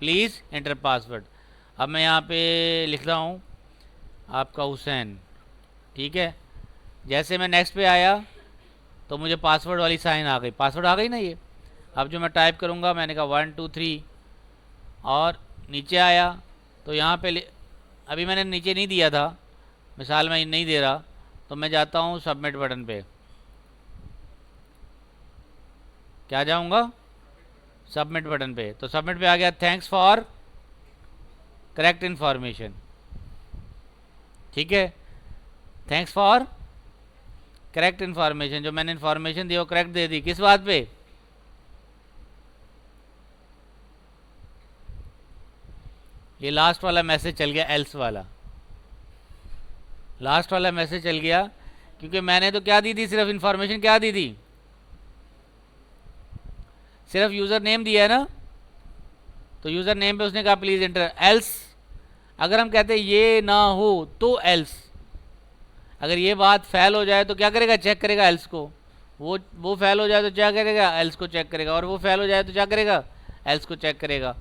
प्लीज़ एंटर पासवर्ड। अब मैं यहाँ पे लिख रहा हूँ आपका हुसैन, ठीक है। जैसे मैं नेक्स्ट पे आया तो मुझे पासवर्ड वाली साइन आ गई, पासवर्ड आ गई ना ये। अब जो मैं टाइप करूँगा, मैंने कहा 1 2 3 और नीचे आया तो यहाँ पे अभी मैंने नीचे नहीं दिया था, मिसाल मैं नहीं दे रहा, तो मैं जाता हूँ सबमिट बटन पे। क्या जाऊँगा? सबमिट बटन पे। तो सबमिट पे आ गया थैंक्स फॉर करेक्ट इन्फॉर्मेशन, ठीक है। थैंक्स फॉर करेक्ट इन्फॉर्मेशन, जो मैंने इन्फॉर्मेशन दी वो करेक्ट दे दी। किस बात पे? ये लास्ट वाला मैसेज चल गया, एल्स वाला लास्ट वाला मैसेज चल गया, क्योंकि मैंने तो क्या दी थी, सिर्फ इन्फॉर्मेशन क्या दी थी, सिर्फ यूज़र नेम दिया है ना। तो यूज़र नेम पे उसने कहा प्लीज़ एंटर एल्स। अगर हम कहते हैं ये ना हो तो एल्स, अगर ये बात फेल हो जाए तो क्या करेगा? चेक करेगा एल्स को। वो फेल हो जाए तो क्या करेगा? एल्स को चेक करेगा। और वो फेल हो जाए तो क्या करेगा? एल्स को चेक करेगा।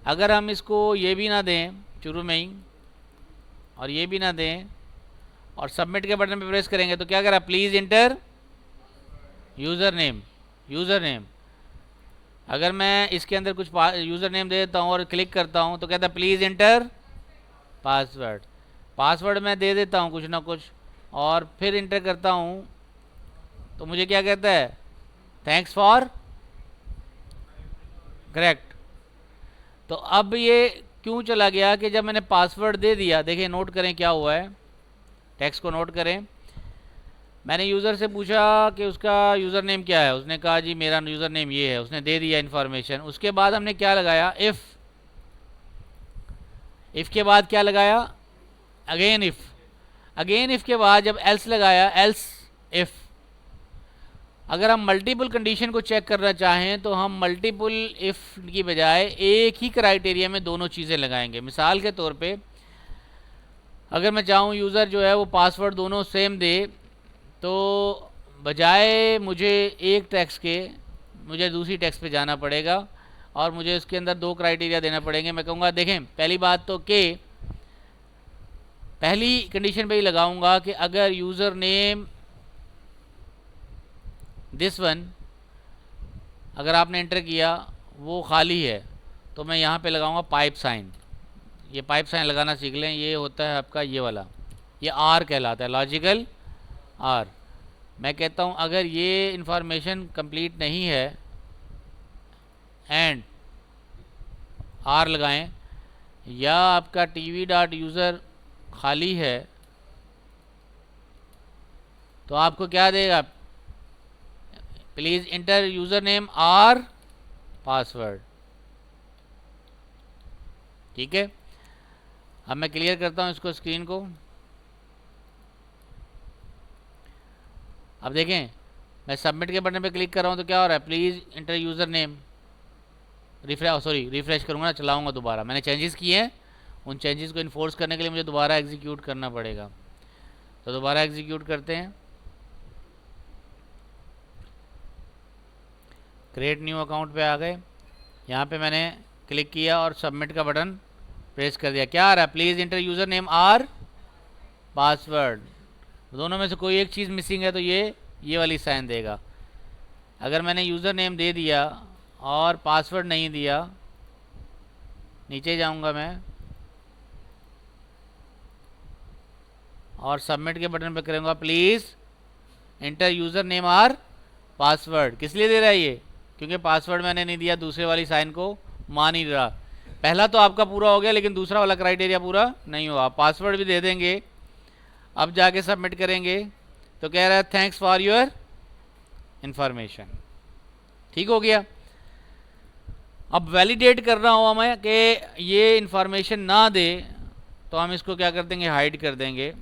अगर हम इसको ये भी ना दें शुरू में ही, और ये भी ना दें, और सबमिट के बटन पे प्रेस करेंगे तो क्या करेगा? Please enter user name. User name, अगर मैं इसके अंदर कुछ यूज़र नेम दे देता हूँ और क्लिक करता हूँ तो कहता है प्लीज़ इंटर पासवर्ड। पासवर्ड मैं दे देता हूँ कुछ ना कुछ और फिर इंटर करता हूँ तो मुझे क्या कहता है? Thanks for correct. तो अब ये क्यों चला गया कि जब मैंने पासवर्ड दे दिया, देखिए नोट करें क्या हुआ है, टेक्स्ट को नोट करें। मैंने यूज़र से पूछा कि उसका यूज़र नेम क्या है, उसने कहा जी मेरा यूज़र नेम ये है, उसने दे दिया इन्फॉर्मेशन। उसके बाद हमने क्या लगाया? इफ़ के बाद क्या लगाया? अगेन इफ़ के बाद जब एल्स लगाया, एल्स इफ़। अगर हम मल्टीपल कंडीशन को चेक करना चाहें तो हम मल्टीपल इफ़ की बजाय एक ही क्राइटेरिया में दोनों चीज़ें लगाएंगे। मिसाल के तौर पे अगर मैं चाहूँ यूज़र जो है वो पासवर्ड दोनों सेम दे, तो बजाय मुझे एक टेक्स्ट के मुझे दूसरी टेक्स्ट पे जाना पड़ेगा और मुझे उसके अंदर दो क्राइटेरिया देना पड़ेंगे। मैं कहूँगा देखें, पहली बात तो कि पहली कंडीशन पे ही लगाऊंगा कि अगर यूज़र नेम दिस वन अगर आपने एंटर किया वो खाली है तो मैं यहाँ पे लगाऊंगा पाइप साइन। ये पाइप साइन लगाना सीख लें, ये होता है आपका ये वाला, ये आर कहलाता है, लॉजिकल आर। मैं कहता हूँ अगर ये इंफॉर्मेशन कंप्लीट नहीं है एंड आर लगाएं, या आपका टीवी डॉट यूज़र खाली है तो आपको क्या देगा? Please enter user name or password, ठीक है। अब मैं क्लियर करता हूँ इसको, स्क्रीन को। अब देखें मैं सबमिट के बटन पे क्लिक कर रहा हूँ तो क्या हो रहा है? Please enter user name. Refresh करूँगा ना, चलाऊँगा दोबारा, मैंने चेंजेस किए हैं, उन चेंजेस को इन्फोर्स करने के लिए मुझे दोबारा एग्जीक्यूट करना पड़ेगा। तो दोबारा एग्जीक्यूट करते हैं। क्रिएट न्यू अकाउंट पे आ गए, यहाँ पे मैंने क्लिक किया और सबमिट का बटन प्रेस कर दिया। क्या आ रहा है? Please enter user name or password. दोनों में से कोई एक चीज़ मिसिंग है तो ये वाली साइन देगा। अगर मैंने यूज़र नेम दे दिया और पासवर्ड नहीं दिया, नीचे जाऊंगा मैं और सबमिट के बटन पर करूँगा please enter user name or password. किस लिए दे रहा है ये? क्योंकि पासवर्ड मैंने नहीं दिया, दूसरे वाली साइन को मान नहीं रहा। पहला तो आपका पूरा हो गया लेकिन दूसरा वाला क्राइटेरिया पूरा नहीं हुआ। पासवर्ड भी दे देंगे, अब जाके सबमिट करेंगे तो कह रहा है थैंक्स फॉर योर इंफॉर्मेशन, ठीक हो गया। अब वैलिडेट कर रहा हूँ मैं कि ये इंफॉर्मेशन ना दे तो हम इसको क्या कर देंगे? हाइड कर देंगे।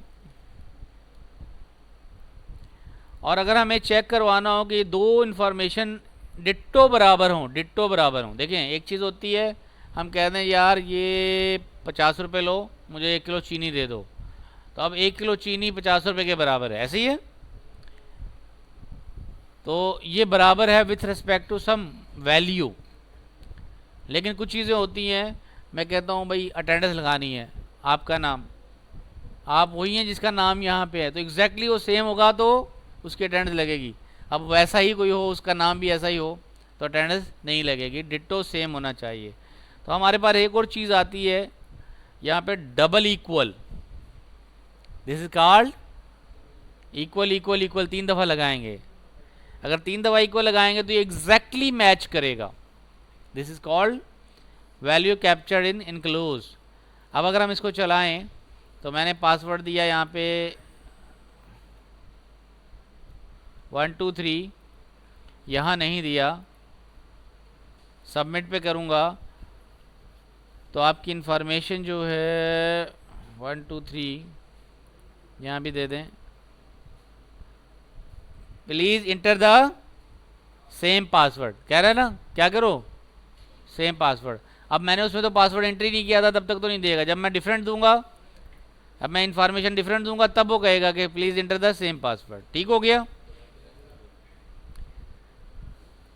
और अगर हमें चेक करवाना हो कि दो इन्फॉर्मेशन डिट्टो बराबर हों, देखें एक चीज़ होती है हम कह दें यार ये 50 रुपये लो, मुझे 1 किलो चीनी दे दो, तो अब 1 किलो चीनी 50 रुपये के बराबर है, ऐसे ही है। तो ये बराबर है with respect to some value. लेकिन कुछ चीज़ें होती हैं, मैं कहता हूँ भाई अटेंडेंस लगानी है, आपका नाम, आप वही हैं जिसका नाम यहाँ पे है, तो एग्जैक्टली वो सेम होगा तो उसकी अटेंडेंस लगेगी। अब वैसा ही कोई हो, उसका नाम भी ऐसा ही हो, तो अटेंडेंस नहीं लगेगी, डिट्टो सेम होना चाहिए। तो हमारे पास एक और चीज़ आती है यहाँ पे, double equal. This is called equal equal equal, 3 दफ़ा लगाएंगे। अगर 3 दफ़ा इक्वल लगाएंगे तो ये एग्जैक्टली मैच करेगा। This is called value captured in enclose. अब अगर हम इसको चलाएं तो मैंने पासवर्ड दिया यहाँ पे 1 2 3, यहाँ नहीं दिया, सबमिट पे करूँगा तो आपकी इंफॉर्मेशन जो है 1 2 3 यहाँ भी दे दें, please enter the same password, कह रहे हैं ना, क्या करो, सेम पासवर्ड। अब मैंने उसमें तो पासवर्ड एंट्री नहीं किया था, तब तक तो नहीं देगा। जब मैं डिफरेंट दूंगा, अब मैं इंफॉर्मेशन डिफरेंट दूंगा, तब वो कहेगा कि please enter the same password. ठीक हो गया।